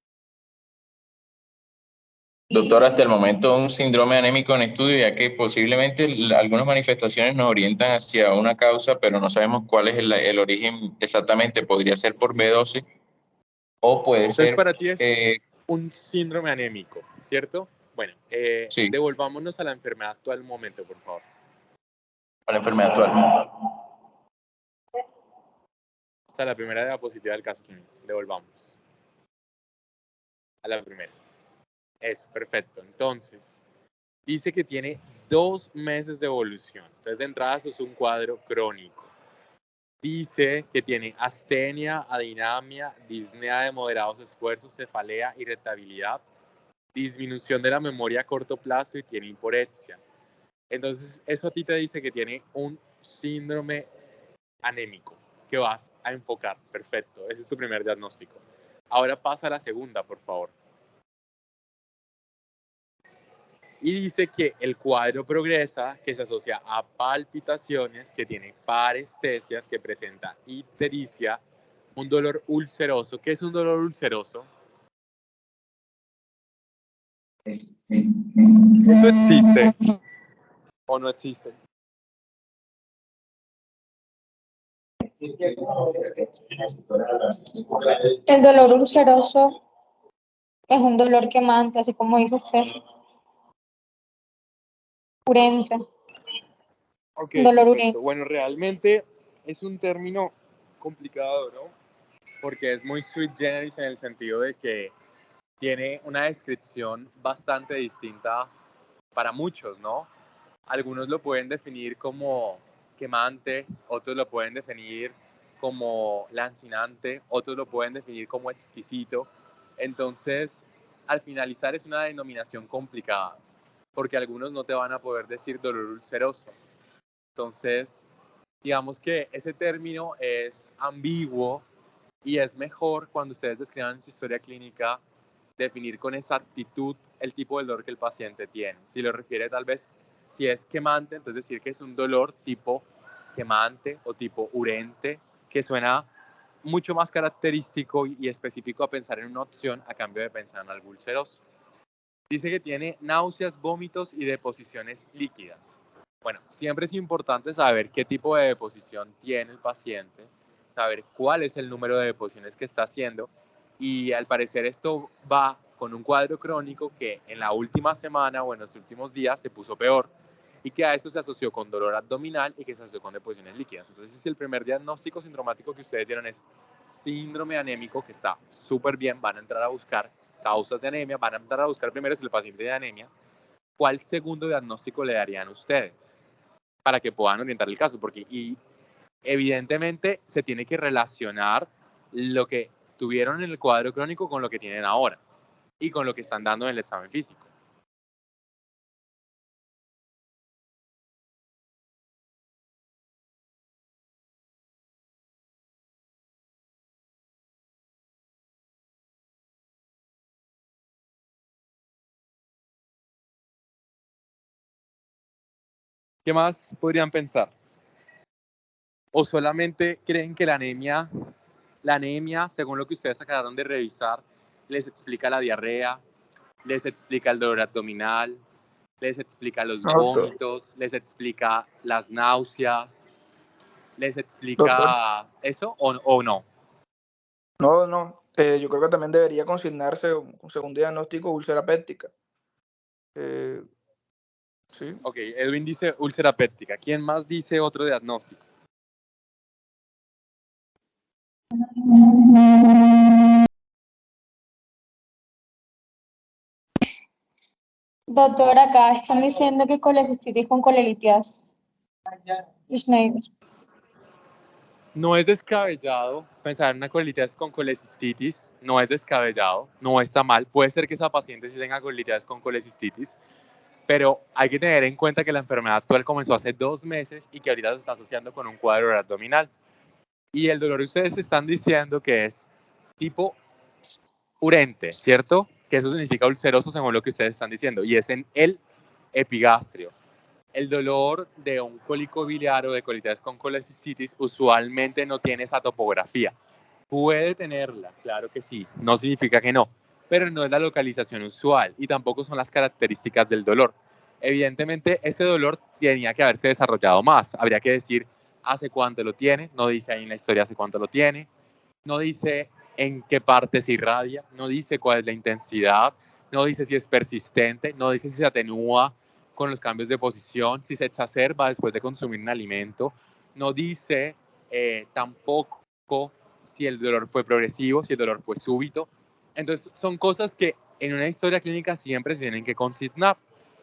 Doctor, hasta el momento un síndrome anémico en estudio, ya que posiblemente algunas manifestaciones nos orientan hacia una causa, pero no sabemos cuál es el origen exactamente. Podría ser por B12 o puede Entonces ser, para ti es un síndrome anémico, ¿cierto? Bueno, sí, devolvámonos a la enfermedad actual un momento, por favor. a la enfermedad actual. O sea, la primera diapositiva del caso clínico. Devolvamos. A la primera. Eso, perfecto. Entonces, dice que tiene 2 meses de evolución. Entonces, de entrada, eso es un cuadro crónico. Dice que tiene astenia, adinamia, disnea de moderados esfuerzos, cefalea, irritabilidad, disminución de la memoria a corto plazo y tiene hiporexia. Entonces, eso a ti te dice que tiene un síndrome anémico que vas a enfocar. Perfecto, ese es tu primer diagnóstico. Ahora pasa a la segunda, por favor. Y dice que el cuadro progresa, que se asocia a palpitaciones, que tiene parestesias, que presenta ictericia, un dolor ulceroso. ¿Qué es un dolor ulceroso? ¿Eso existe o no existe? El dolor ulceroso es un dolor quemante, así como dice César. Urente. Ok, Dolor urente. perfecto. Bueno, realmente es un término complicado, ¿no? Porque es muy sui generis en el sentido de que tiene una descripción bastante distinta para muchos, ¿no? Algunos lo pueden definir como quemante, otros lo pueden definir como lancinante, otros lo pueden definir como exquisito. Entonces, al finalizar es una denominación complicada, porque algunos no te van a poder decir dolor ulceroso. Entonces, digamos que ese término es ambiguo y es mejor cuando ustedes describan en su historia clínica definir con exactitud el tipo de dolor que el paciente tiene. Si lo refiere tal vez, si es quemante, entonces decir que es un dolor tipo quemante o tipo urente, que suena mucho más característico y específico a pensar en una opción a cambio de pensar en algo ulceroso. Dice que tiene náuseas, vómitos y deposiciones líquidas. Bueno, siempre es importante saber qué tipo de deposición tiene el paciente, saber cuál es el número de deposiciones que está haciendo y al parecer esto va con un cuadro crónico que en la última semana o en los últimos días se puso peor y que a eso se asoció con dolor abdominal y que se asoció con deposiciones líquidas. Entonces, si el primer diagnóstico sindromático que ustedes dieron es síndrome anémico, que está súper bien, van a entrar a buscar causas de anemia, van a entrar a buscar primero si el paciente tiene anemia, ¿cuál segundo diagnóstico le darían ustedes para que puedan orientar el caso? Porque evidentemente se tiene que relacionar lo que tuvieron en el cuadro crónico con lo que tienen ahora y con lo que están dando en el examen físico. ¿Qué más podrían pensar? ¿O solamente creen que la anemia, según lo que ustedes acabaron de revisar, les explica la diarrea, les explica el dolor abdominal, les explica los Doctor, vómitos, les explica las náuseas, les doctor, explica eso o no? no, yo creo que también debería consignarse un segundo diagnóstico úlcera péptica. Sí, Ok, Edwin dice úlcera péptica. ¿Quién más dice otro diagnóstico? Doctor, acá están diciendo que colecistitis con colelitiasis. Schneider. No es descabellado pensar en una colititis con colecistitis, no es descabellado, no está mal. Puede ser que esa paciente sí tenga colititis con colecistitis, pero hay que tener en cuenta que la enfermedad actual comenzó hace 2 meses y que ahorita se está asociando con un cuadro abdominal. Y el dolor ustedes están diciendo que es tipo urente, ¿cierto? Que eso significa ulceroso según lo que ustedes están diciendo, y es en el epigastrio. El dolor de un cólico biliar o de colitis con colecistitis usualmente no tiene esa topografía. Puede tenerla, claro que sí, no significa que no, pero no es la localización usual y tampoco son las características del dolor. Evidentemente, ese dolor tenía que haberse desarrollado más. Habría que decir hace cuánto lo tiene, no dice ahí en la historia hace cuánto lo tiene, no dice en qué parte se irradia, no dice cuál es la intensidad, no dice si es persistente, no dice si se atenúa con los cambios de posición, si se exacerba después de consumir un alimento, no dice tampoco si el dolor fue progresivo, si el dolor fue súbito. Entonces, son cosas que en una historia clínica siempre se tienen que consignar.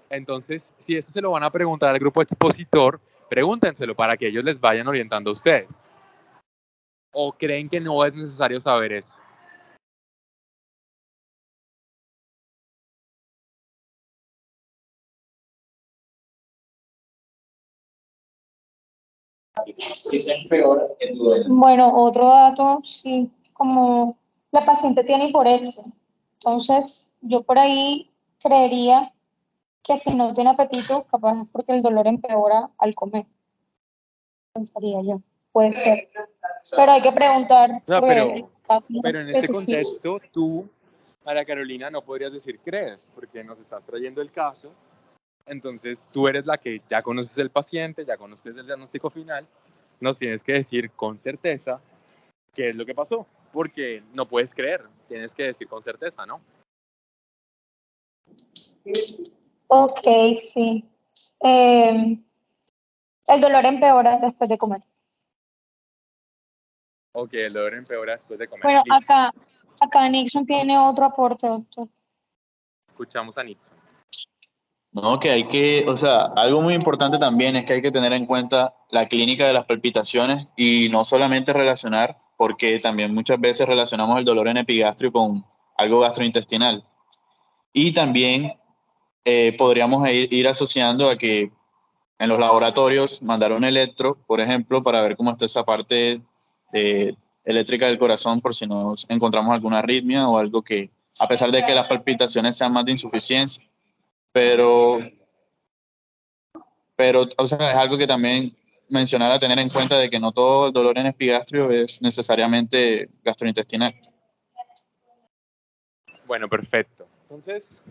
Entonces, si eso se lo van a preguntar al grupo expositor, pregúntenselo para que ellos les vayan orientando a ustedes. ¿O creen que no es necesario saber eso? Bueno, otro dato, sí, como la paciente tiene hiporexia, entonces yo por ahí creería que si no tiene apetito, capaz es porque el dolor empeora al comer, pensaría yo, puede ser. Pero hay que preguntar, No, porque pero en este contexto, tú, María Carolina, no podrías decir crees, porque nos estás trayendo el caso. Entonces, tú eres la que ya conoces el paciente, ya conoces el diagnóstico final, nos tienes que decir con certeza qué es lo que pasó, porque no puedes creer, tienes que decir con certeza, ¿no? Ok, sí. El dolor empeora después de comer. Ok, el dolor empeora después de comer. Bueno, Listo. acá Nixon tiene otro aporte, doctor. Escuchamos a Nixon. No, que hay que, o sea, algo muy importante también es que hay que tener en cuenta la clínica de las palpitaciones y no solamente relacionar, porque también muchas veces relacionamos el dolor en epigastrio con algo gastrointestinal. Y también podríamos ir asociando a que en los laboratorios mandar un electro, por ejemplo, para ver cómo está esa parte eléctrica del corazón por si nos encontramos alguna arritmia o algo que, a pesar de que las palpitaciones sean más de insuficiencia, pero, o sea, es algo que también mencionar a tener en cuenta de que no todo el dolor en epigastrio es necesariamente gastrointestinal. Bueno, perfecto. Entonces,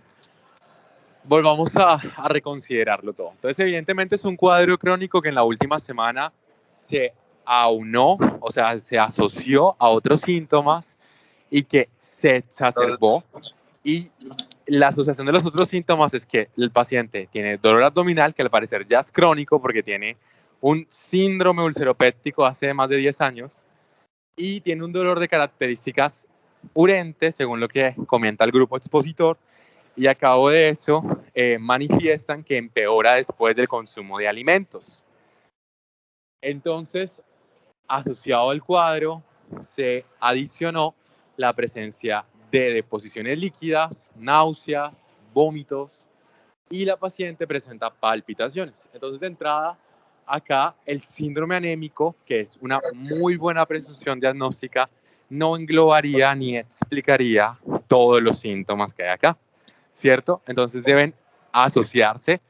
volvamos a reconsiderarlo todo. Entonces, evidentemente es un cuadro crónico que en la última semana se aunó, o sea, se asoció a otros síntomas y que se exacerbó. Y la asociación de los otros síntomas es que el paciente tiene dolor abdominal, que al parecer ya es crónico porque tiene un síndrome ulceropéptico hace más de 10 años, y tiene un dolor de características urentes, según lo que comenta el grupo expositor, y a cabo de eso manifiestan que empeora después del consumo de alimentos. Entonces, asociado al cuadro, se adicionó la presencia de deposiciones líquidas, náuseas, vómitos, y la paciente presenta palpitaciones. Entonces, de entrada, acá el síndrome anémico, que es una muy buena presunción diagnóstica, no englobaría ni explicaría todos los síntomas que hay acá, ¿cierto? Entonces deben asociarse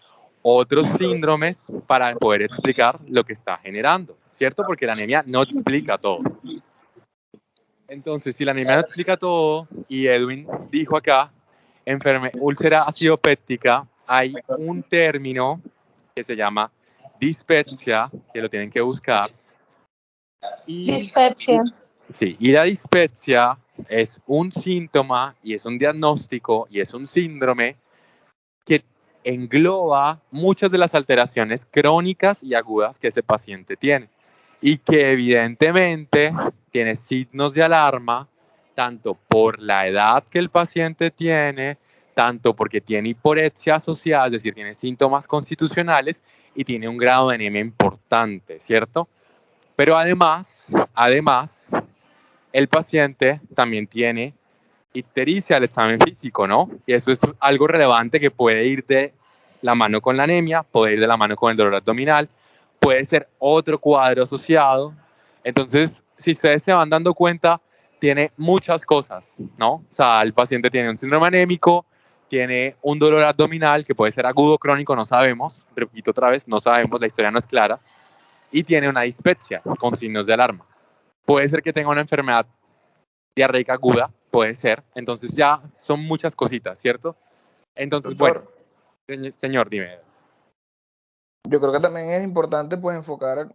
otros síndromes para poder explicar lo que está generando, ¿cierto? Porque la anemia no explica todo. Entonces, si la anemia no explica todo, y Edwin dijo acá, úlcera acidopéptica, hay un término que se llama dispepsia, que lo tienen que buscar. Dispepsia. Sí, y la dispepsia es un síntoma y es un diagnóstico y es un síndrome que engloba muchas de las alteraciones crónicas y agudas que ese paciente tiene y que evidentemente tiene signos de alarma tanto por la edad que el paciente tiene, tanto porque tiene hiporexia asociada, es decir, tiene síntomas constitucionales y tiene un grado de anemia importante, ¿cierto? Pero además, el paciente también tiene ictericia al examen físico, ¿no? Y eso es algo relevante que puede ir de la mano con la anemia, puede ir de la mano con el dolor abdominal, puede ser otro cuadro asociado. Entonces, si ustedes se van dando cuenta, tiene muchas cosas, ¿no? O sea, el paciente tiene un síndrome anémico, tiene un dolor abdominal que puede ser agudo o crónico, no sabemos, repito otra vez, no sabemos, la historia no es clara, y tiene una dispepsia con signos de alarma. Puede ser que tenga una enfermedad diarreica aguda, puede ser, entonces ya son muchas cositas, ¿cierto? Entonces, Doctor, bueno, señor, dime. yo creo que también es importante pues enfocar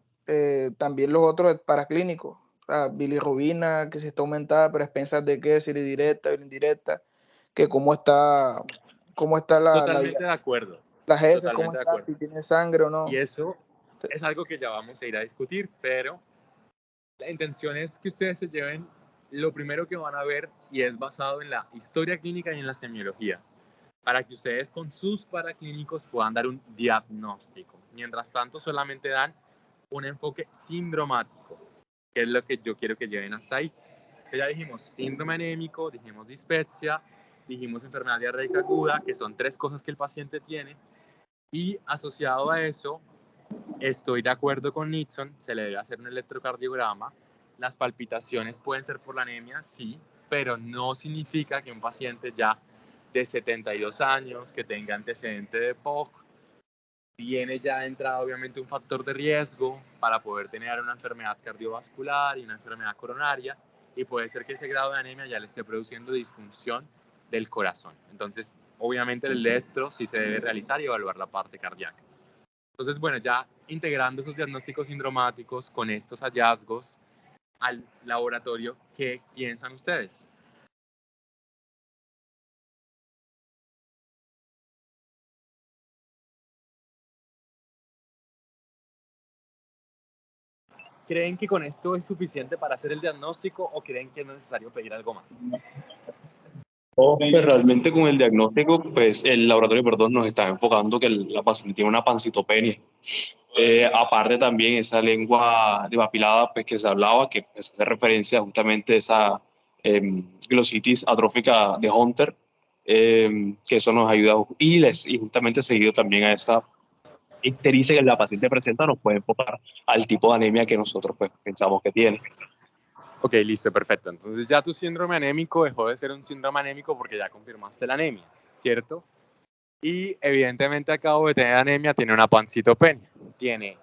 también los otros paraclínicos, o sea, bilirrubina que si está aumentada, pero a expensas de qué, si directa o indirecta, que cómo está Totalmente de acuerdo, las heces, cómo totalmente de está, acuerdo. si tiene sangre o no. Y eso es algo que ya vamos a ir a discutir, pero la intención es que ustedes se lleven lo primero que van a ver y es basado en la historia clínica y en la semiología, para que ustedes con sus paraclínicos puedan dar un diagnóstico. Mientras tanto, solamente dan un enfoque sindromático, que es lo que yo quiero que lleven hasta ahí. Que ya dijimos síndrome anémico, dijimos dispepsia, dijimos enfermedad diarreica aguda, que son 3 cosas que el paciente tiene, y asociado a eso, estoy de acuerdo con Nixon, se le debe hacer un electrocardiograma. Las palpitaciones pueden ser por la anemia, sí, pero no significa que un paciente ya de 72 años, que tenga antecedente de POC, tiene ya entrado obviamente un factor de riesgo para poder tener una enfermedad cardiovascular y una enfermedad coronaria, y puede ser que ese grado de anemia ya le esté produciendo disfunción del corazón. Entonces, obviamente el electro sí se debe realizar y evaluar la parte cardíaca. Entonces, bueno, ya integrando esos diagnósticos sindromáticos con estos hallazgos al laboratorio, ¿qué piensan ustedes? ¿Creen que con esto es suficiente para hacer el diagnóstico o creen que es necesario pedir algo más? Pues realmente con el diagnóstico, pues el laboratorio, perdón, nos está enfocando que la paciente tiene una pancitopenia. Aparte también esa lengua depapilada pues, que se hablaba, que pues, hace referencia justamente a esa glositis atrófica de Hunter, que eso nos ayuda y justamente seguido también a esa ictericia que la paciente presenta nos puede enfocar al tipo de anemia que nosotros pues, pensamos que tiene. Ok, listo, perfecto. Entonces ya tu síndrome anémico dejó de ser un síndrome anémico porque ya confirmaste la anemia, ¿cierto? Y evidentemente acabo de tener anemia, tiene una pancitopenia. Tiene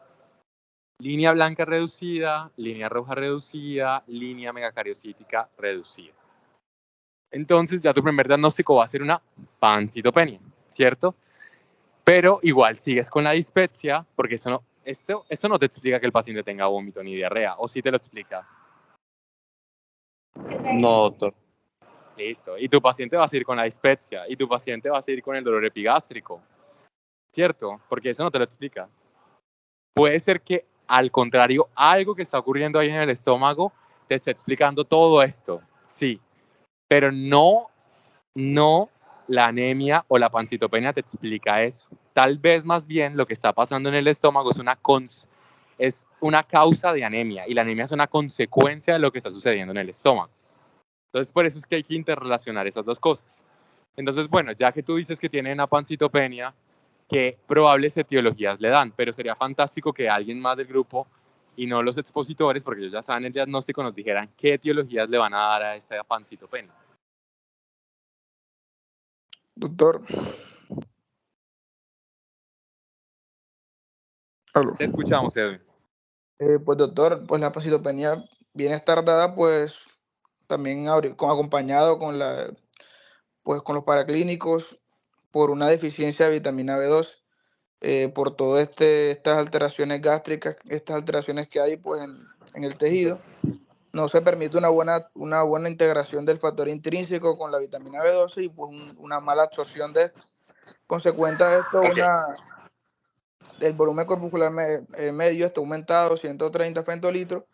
línea blanca reducida, línea roja reducida, línea megacariocítica reducida. Entonces ya tu primer diagnóstico va a ser una pancitopenia, ¿cierto? Pero igual sigues con la dispepsia, porque esto no te explica que el paciente tenga vómito ni diarrea, o sí te lo explica. No, doctor. Listo. Y tu paciente va a seguir con la dispepsia, y tu paciente va a seguir con el dolor epigástrico, ¿cierto? Porque eso no te lo explica. Puede ser que, al contrario, algo que está ocurriendo ahí en el estómago te esté explicando todo esto, sí, pero no la anemia o la pancitopenia te explica eso. Tal vez más bien lo que está pasando en el estómago es una causa de anemia, y la anemia es una consecuencia de lo que está sucediendo en el estómago. Entonces, por eso es que hay que interrelacionar esas dos cosas. Entonces, bueno, ya que tú dices que tiene una pancitopenia, ¿qué probables etiologías le dan? Pero sería fantástico que alguien más del grupo, y no los expositores, porque ellos ya saben el diagnóstico, nos dijeran qué etiologías le van a dar a esa pancitopenia. Doctor. Aló. Te escuchamos, Edwin. Pues doctor, pues la pancitopenia viene tardada, pues también acompañado con con los paraclínicos por una deficiencia de vitamina B2, por todas estas alteraciones gástricas, estas alteraciones que hay pues en el tejido. No se permite una buena integración del factor intrínseco con la vitamina B12 y pues una mala absorción de esto. Consecuente a esto, el volumen corpuscular medio está aumentado 130 femtolitros.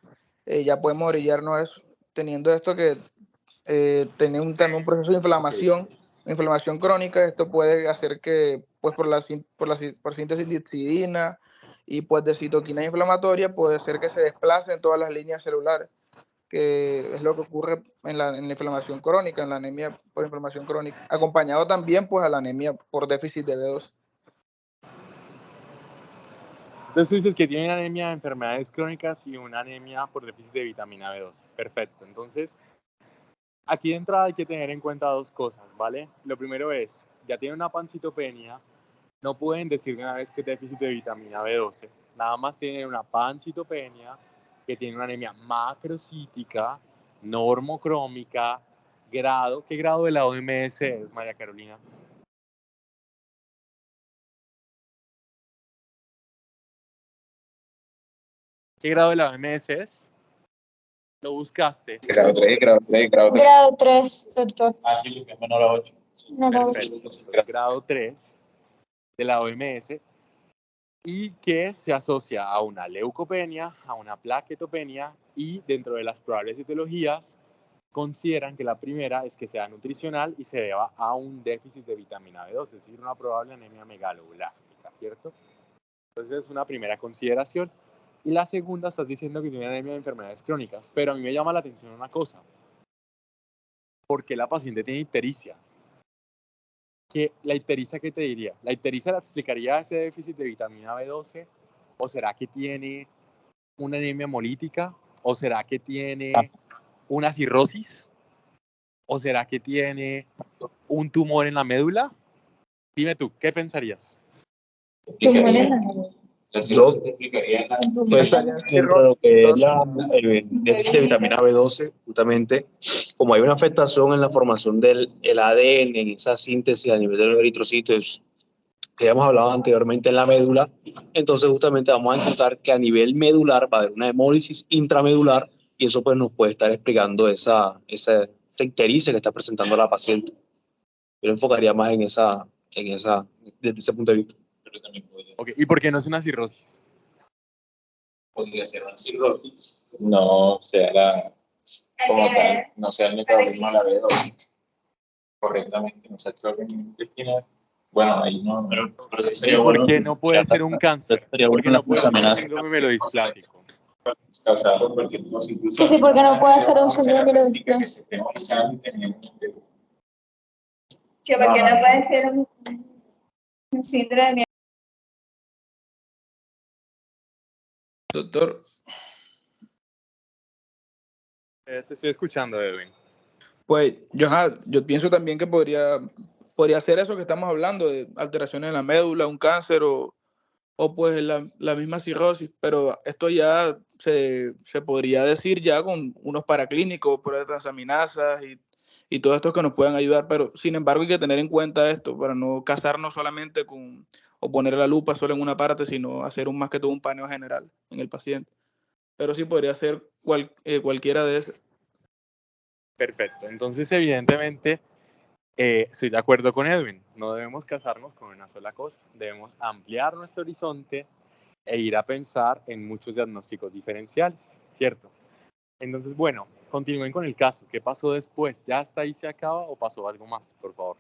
Ya podemos orillarnos eso, teniendo esto que tener también un proceso de inflamación crónica. Esto puede hacer que, pues por síntesis de histidina y pues de citoquinas inflamatorias, puede ser que se desplacen todas las líneas celulares, que es lo que ocurre en la inflamación crónica, en la anemia por inflamación crónica, acompañado también pues a la anemia por déficit de B2. Entonces tú dices que tiene una anemia de enfermedades crónicas y una anemia por déficit de vitamina B12. Perfecto. Entonces, aquí de entrada hay que tener en cuenta dos cosas, ¿vale? Lo primero es, ya tiene una pancitopenia, no pueden decir de una vez que es déficit de vitamina B12. Nada más tienen una pancitopenia, que tiene una anemia macrocítica, normocrómica, grado. ¿Qué grado de la OMS es, María Carolina? ¿Qué grado de la OMS es? ¿Lo buscaste? Grado 3, grado 3, grado 3. Grado 3, doctor. Ah, sí, porque es menor a 8. No lo Perfecto. Grado 3 de la OMS y que se asocia a una leucopenia, a una plaquetopenia y dentro de las probables etiologías consideran que la primera es que sea nutricional y se deba a un déficit de vitamina B12, es decir, una probable anemia megaloblástica, ¿cierto? Entonces es una primera consideración. Y la segunda, estás diciendo que tiene anemia de enfermedades crónicas, pero a mí me llama la atención una cosa. ¿Por qué la paciente tiene ictericia? ¿Que la ictericia qué te diría? ¿La ictericia la explicaría ese déficit de vitamina B12? ¿O será que tiene una anemia hemolítica? ¿O será que tiene una cirrosis? ¿O será que tiene un tumor en la médula? Dime tú, ¿qué pensarías? La cirrosis te explicaría Pues dentro de lo que es el déficit de vitamina B12, justamente, como hay una afectación en la formación del ADN, en esa síntesis a nivel de los eritrocitos que ya hemos hablado anteriormente en la médula, entonces justamente vamos a encontrar que a nivel medular va a haber una hemólisis intramedular y eso pues nos puede estar explicando esa ictericia que está presentando la paciente. Yo lo enfocaría más desde ese punto de vista. Pero también Okay. ¿Y por qué no es una cirrosis? podría ser una cirrosis, no sea como tal, no sea el metabolismo de la B12 correctamente, no sea el intestinal. Bueno, ahí no, pero sí ¿Y sería por bueno. qué no puede ser un cáncer? Sería ¿Por qué bueno no puede ser un amenaza. síndrome melodisplático? Causado por cualquier cosa, incluso. Que sí, porque no puede ser un síndrome melodisplásico. Que porque no puede ser un síndrome. Doctor, Te estoy escuchando, Edwin. pues yo pienso también que podría ser eso que estamos hablando, de alteraciones en la médula, un cáncer o pues la misma cirrosis, pero esto ya se podría decir ya con unos paraclínicos, pruebas de transaminasas y todo esto que nos puedan ayudar, pero sin embargo hay que tener en cuenta esto para no casarnos solamente con o poner la lupa solo en una parte, sino hacer más que todo un paneo general en el paciente. Pero sí podría ser cualquiera de esas. Perfecto. Entonces, evidentemente, estoy de acuerdo con Edwin. No debemos casarnos con una sola cosa. Debemos ampliar nuestro horizonte e ir a pensar en muchos diagnósticos diferenciales, ¿cierto? Entonces, bueno, continúen con el caso. ¿Qué pasó después? ¿Ya hasta ahí se acaba o pasó algo más, por favor?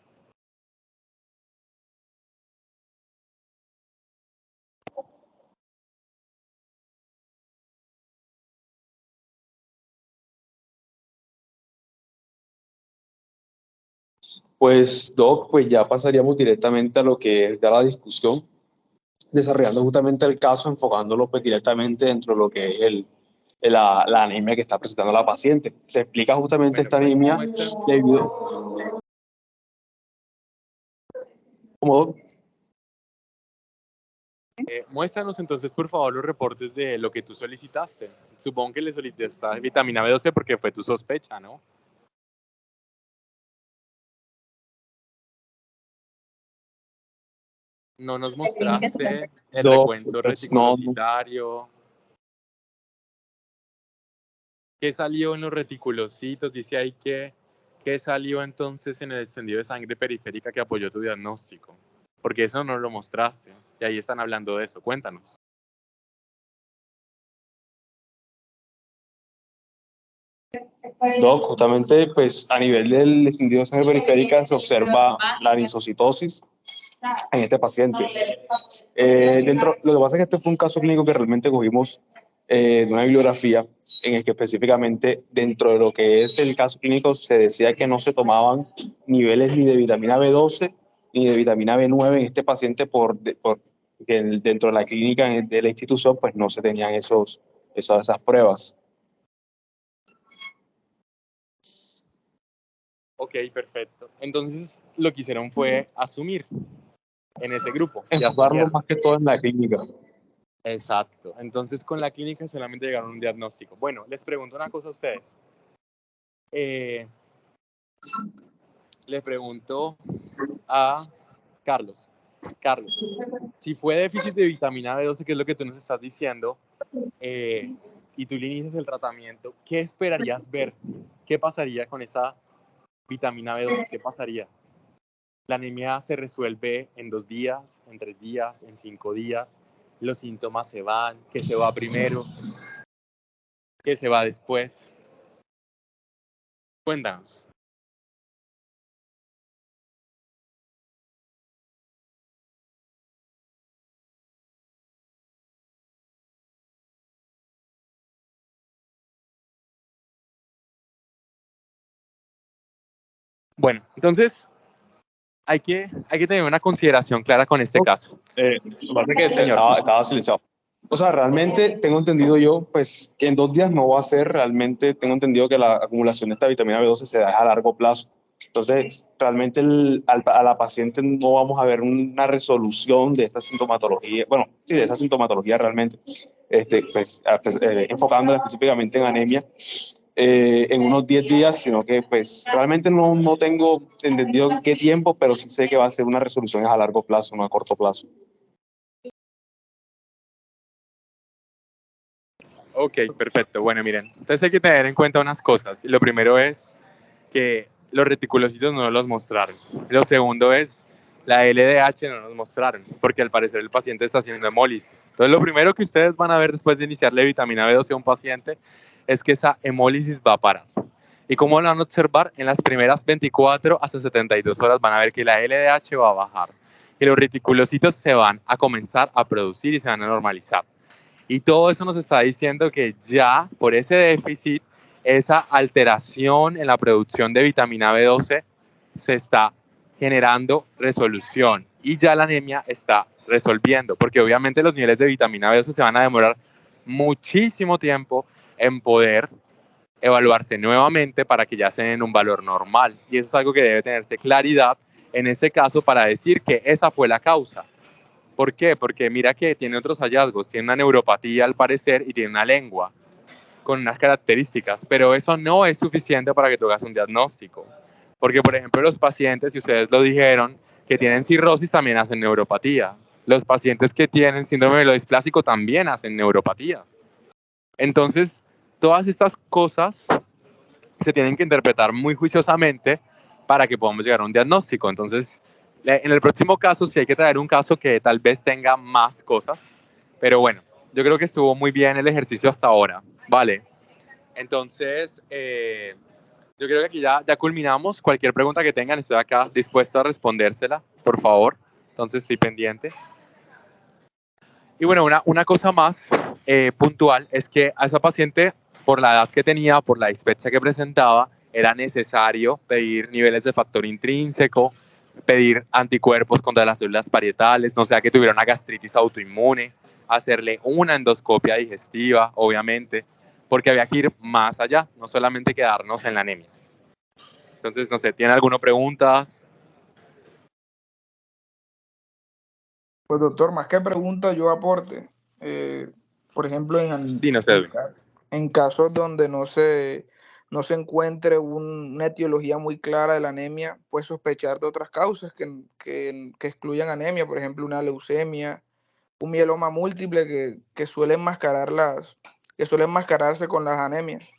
Pues, Doc, pues ya pasaríamos directamente a lo que es ya la discusión, desarrollando justamente el caso, enfocándolo pues directamente dentro de lo que es la anemia que está presentando la paciente. Se explica justamente Bueno, esta pues, anemia debido... ¿Cómo, Doc? Muéstranos entonces, por favor, los reportes de lo que tú solicitaste. Supongo que le solicitaste vitamina B12 porque fue tu sospecha, ¿no? No nos mostraste el No, recuento pues, no. reticulocitario. ¿Qué salió en los reticulocitos? Dice ahí que salió entonces en el extendido de sangre periférica que apoyó tu diagnóstico. Porque eso no lo mostraste. Y ahí están hablando de eso. Cuéntanos. Doc, justamente pues a nivel del extendido de sangre periférica se observa la lisocitosis en este paciente. Lo que pasa es que este fue un caso clínico que realmente cogimos de una bibliografía en el que específicamente dentro de lo que es el caso clínico se decía que no se tomaban niveles ni de vitamina B12 ni de vitamina B9 en este paciente por que dentro de la clínica de la institución pues no se tenían esas pruebas. Ok, perfecto. Entonces lo que hicieron fue asumir en ese grupo. y Enfocarlo asumieron. más que todo en la clínica. Exacto. Entonces con la clínica solamente llegaron a un diagnóstico. Bueno, les pregunto una cosa a ustedes. Les pregunto a Carlos. Carlos, si fue déficit de vitamina B12, que es lo que tú nos estás diciendo, y tú le inicias el tratamiento, ¿qué esperarías ver? ¿Qué pasaría con esa vitamina B12? ¿Qué pasaría? La anemia se resuelve en 2 días, en 3 días, en 5 días. Los síntomas se van. ¿Qué se va primero? ¿Qué se va después? Cuéntanos. Bueno, entonces hay que tener una consideración clara con este caso. Aparte que estaba silenciado. O sea, realmente tengo entendido yo, pues, que en 2 días no va a ser, realmente tengo entendido que la acumulación de esta vitamina B12 se da a largo plazo. Entonces, realmente a la paciente no vamos a ver una resolución de esta sintomatología, bueno, sí, de esa sintomatología realmente, enfocándola específicamente en anemia, en unos 10 días, sino que pues realmente no tengo entendido qué tiempo, pero sí sé que va a ser una resolución a largo plazo, no a corto plazo. Ok, perfecto. Bueno, miren, entonces hay que tener en cuenta unas cosas. Lo primero es que los reticulocitos no los mostraron. Lo segundo es la LDH no nos mostraron, porque al parecer el paciente está haciendo hemólisis. Entonces lo primero que ustedes van a ver después de iniciarle vitamina B12 a un paciente es que esa hemólisis va a parar. ¿Y cómo lo van a observar? En las primeras 24 hasta 72 horas van a ver que la LDH va a bajar y los reticulocitos se van a comenzar a producir y se van a normalizar. Y todo eso nos está diciendo que ya por ese déficit, esa alteración en la producción de vitamina B12 se está generando resolución y ya la anemia está resolviendo, porque obviamente los niveles de vitamina B12 se van a demorar muchísimo tiempo en poder evaluarse nuevamente para que ya estén en un valor normal. Y eso es algo que debe tenerse claridad en ese caso para decir que esa fue la causa. ¿Por qué? Porque mira que tiene otros hallazgos, tiene una neuropatía al parecer y tiene una lengua con unas características, pero eso no es suficiente para que tú hagas un diagnóstico. Porque, por ejemplo, los pacientes, si ustedes lo dijeron, que tienen cirrosis también hacen neuropatía. Los pacientes que tienen síndrome mielodisplásico también hacen neuropatía. Entonces, todas estas cosas se tienen que interpretar muy juiciosamente para que podamos llegar a un diagnóstico. Entonces, en el próximo caso sí hay que traer un caso que tal vez tenga más cosas, pero bueno, yo creo que estuvo muy bien el ejercicio hasta ahora, ¿vale? Entonces, yo creo que aquí ya culminamos. Cualquier pregunta que tengan, estoy acá dispuesto a respondérsela, por favor. Entonces, estoy pendiente. Y bueno, una cosa más puntual es que a esa paciente, por la edad que tenía, por la dispepsia que presentaba, era necesario pedir niveles de factor intrínseco, pedir anticuerpos contra las células parietales, no sea que tuviera una gastritis autoinmune, hacerle una endoscopia digestiva, obviamente, porque había que ir más allá, no solamente quedarnos en la anemia. Entonces, no sé, ¿tienen alguna preguntas? Pues doctor, más que pregunta, yo aporte. Por ejemplo, en casos donde no se encuentre una etiología muy clara de la anemia, pues sospechar de otras causas que excluyan anemia, por ejemplo, una leucemia, un mieloma múltiple que suelen mascararse con las anemias.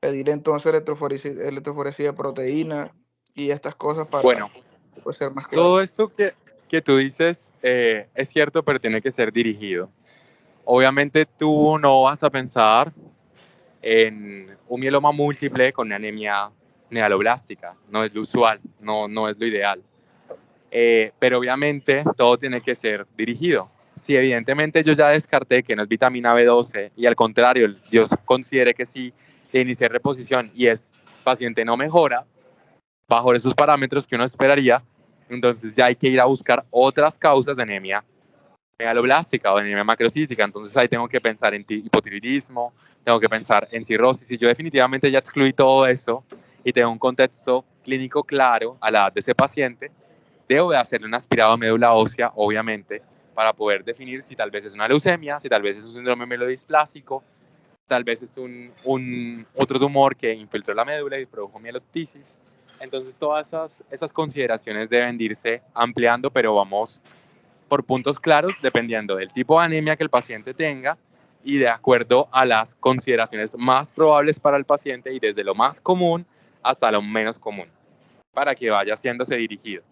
Pedir entonces electroforesia de proteína y estas cosas para pues, ser más claro. Todo esto que tú dices es cierto, pero tiene que ser dirigido. Obviamente tú no vas a pensar en un mieloma múltiple con una anemia megaloblástica, no es lo usual, no es lo ideal. Pero obviamente todo tiene que ser dirigido. Si evidentemente yo ya descarté que no es vitamina B12 y al contrario, Dios considere que sí, le inicié reposición y es paciente no mejora, bajo esos parámetros que uno esperaría, entonces ya hay que ir a buscar otras causas de anemia megaloblástica o anemia macrocítica, entonces ahí tengo que pensar en hipotiroidismo, tengo que pensar en cirrosis, y yo definitivamente ya excluí todo eso y tengo un contexto clínico claro a la edad de ese paciente, debo de hacerle un aspirado de médula ósea, obviamente, para poder definir si tal vez es una leucemia, si tal vez es un síndrome mielodisplásico, tal vez es otro tumor que infiltró la médula y produjo mieloptisis. Entonces todas esas consideraciones deben de irse ampliando, pero vamos por puntos claros dependiendo del tipo de anemia que el paciente tenga y de acuerdo a las consideraciones más probables para el paciente y desde lo más común hasta lo menos común, para que vaya haciéndose dirigido.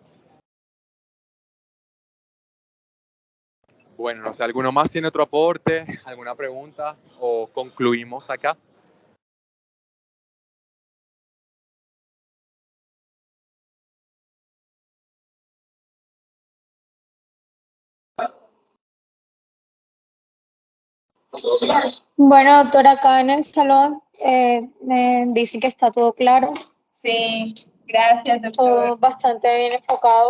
Bueno, no sé, ¿alguno más tiene otro aporte, alguna pregunta o concluimos acá? Bueno, doctora, acá en el salón me dicen que está todo claro, Sí, gracias, todo doctor. bastante bien enfocado.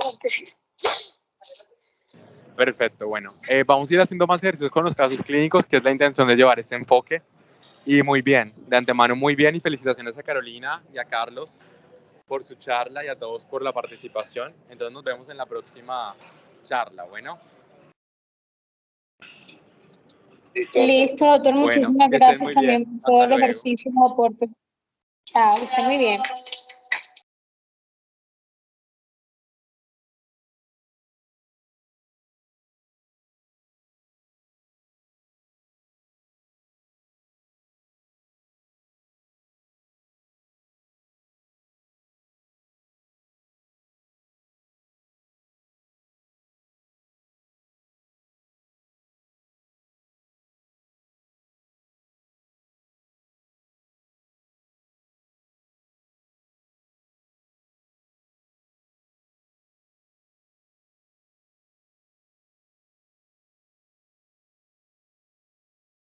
Perfecto, bueno, vamos a ir haciendo más ejercicios con los casos clínicos, que es la intención de llevar este enfoque. Y muy bien, de antemano muy bien, y felicitaciones a Carolina y a Carlos por su charla y a todos por la participación. Entonces nos vemos en la próxima charla, bueno. Listo, doctor, Bueno, muchísimas que estén gracias muy también bien. por Hasta todos los luego. ejercicios y aportes. Chao, que esté muy bien.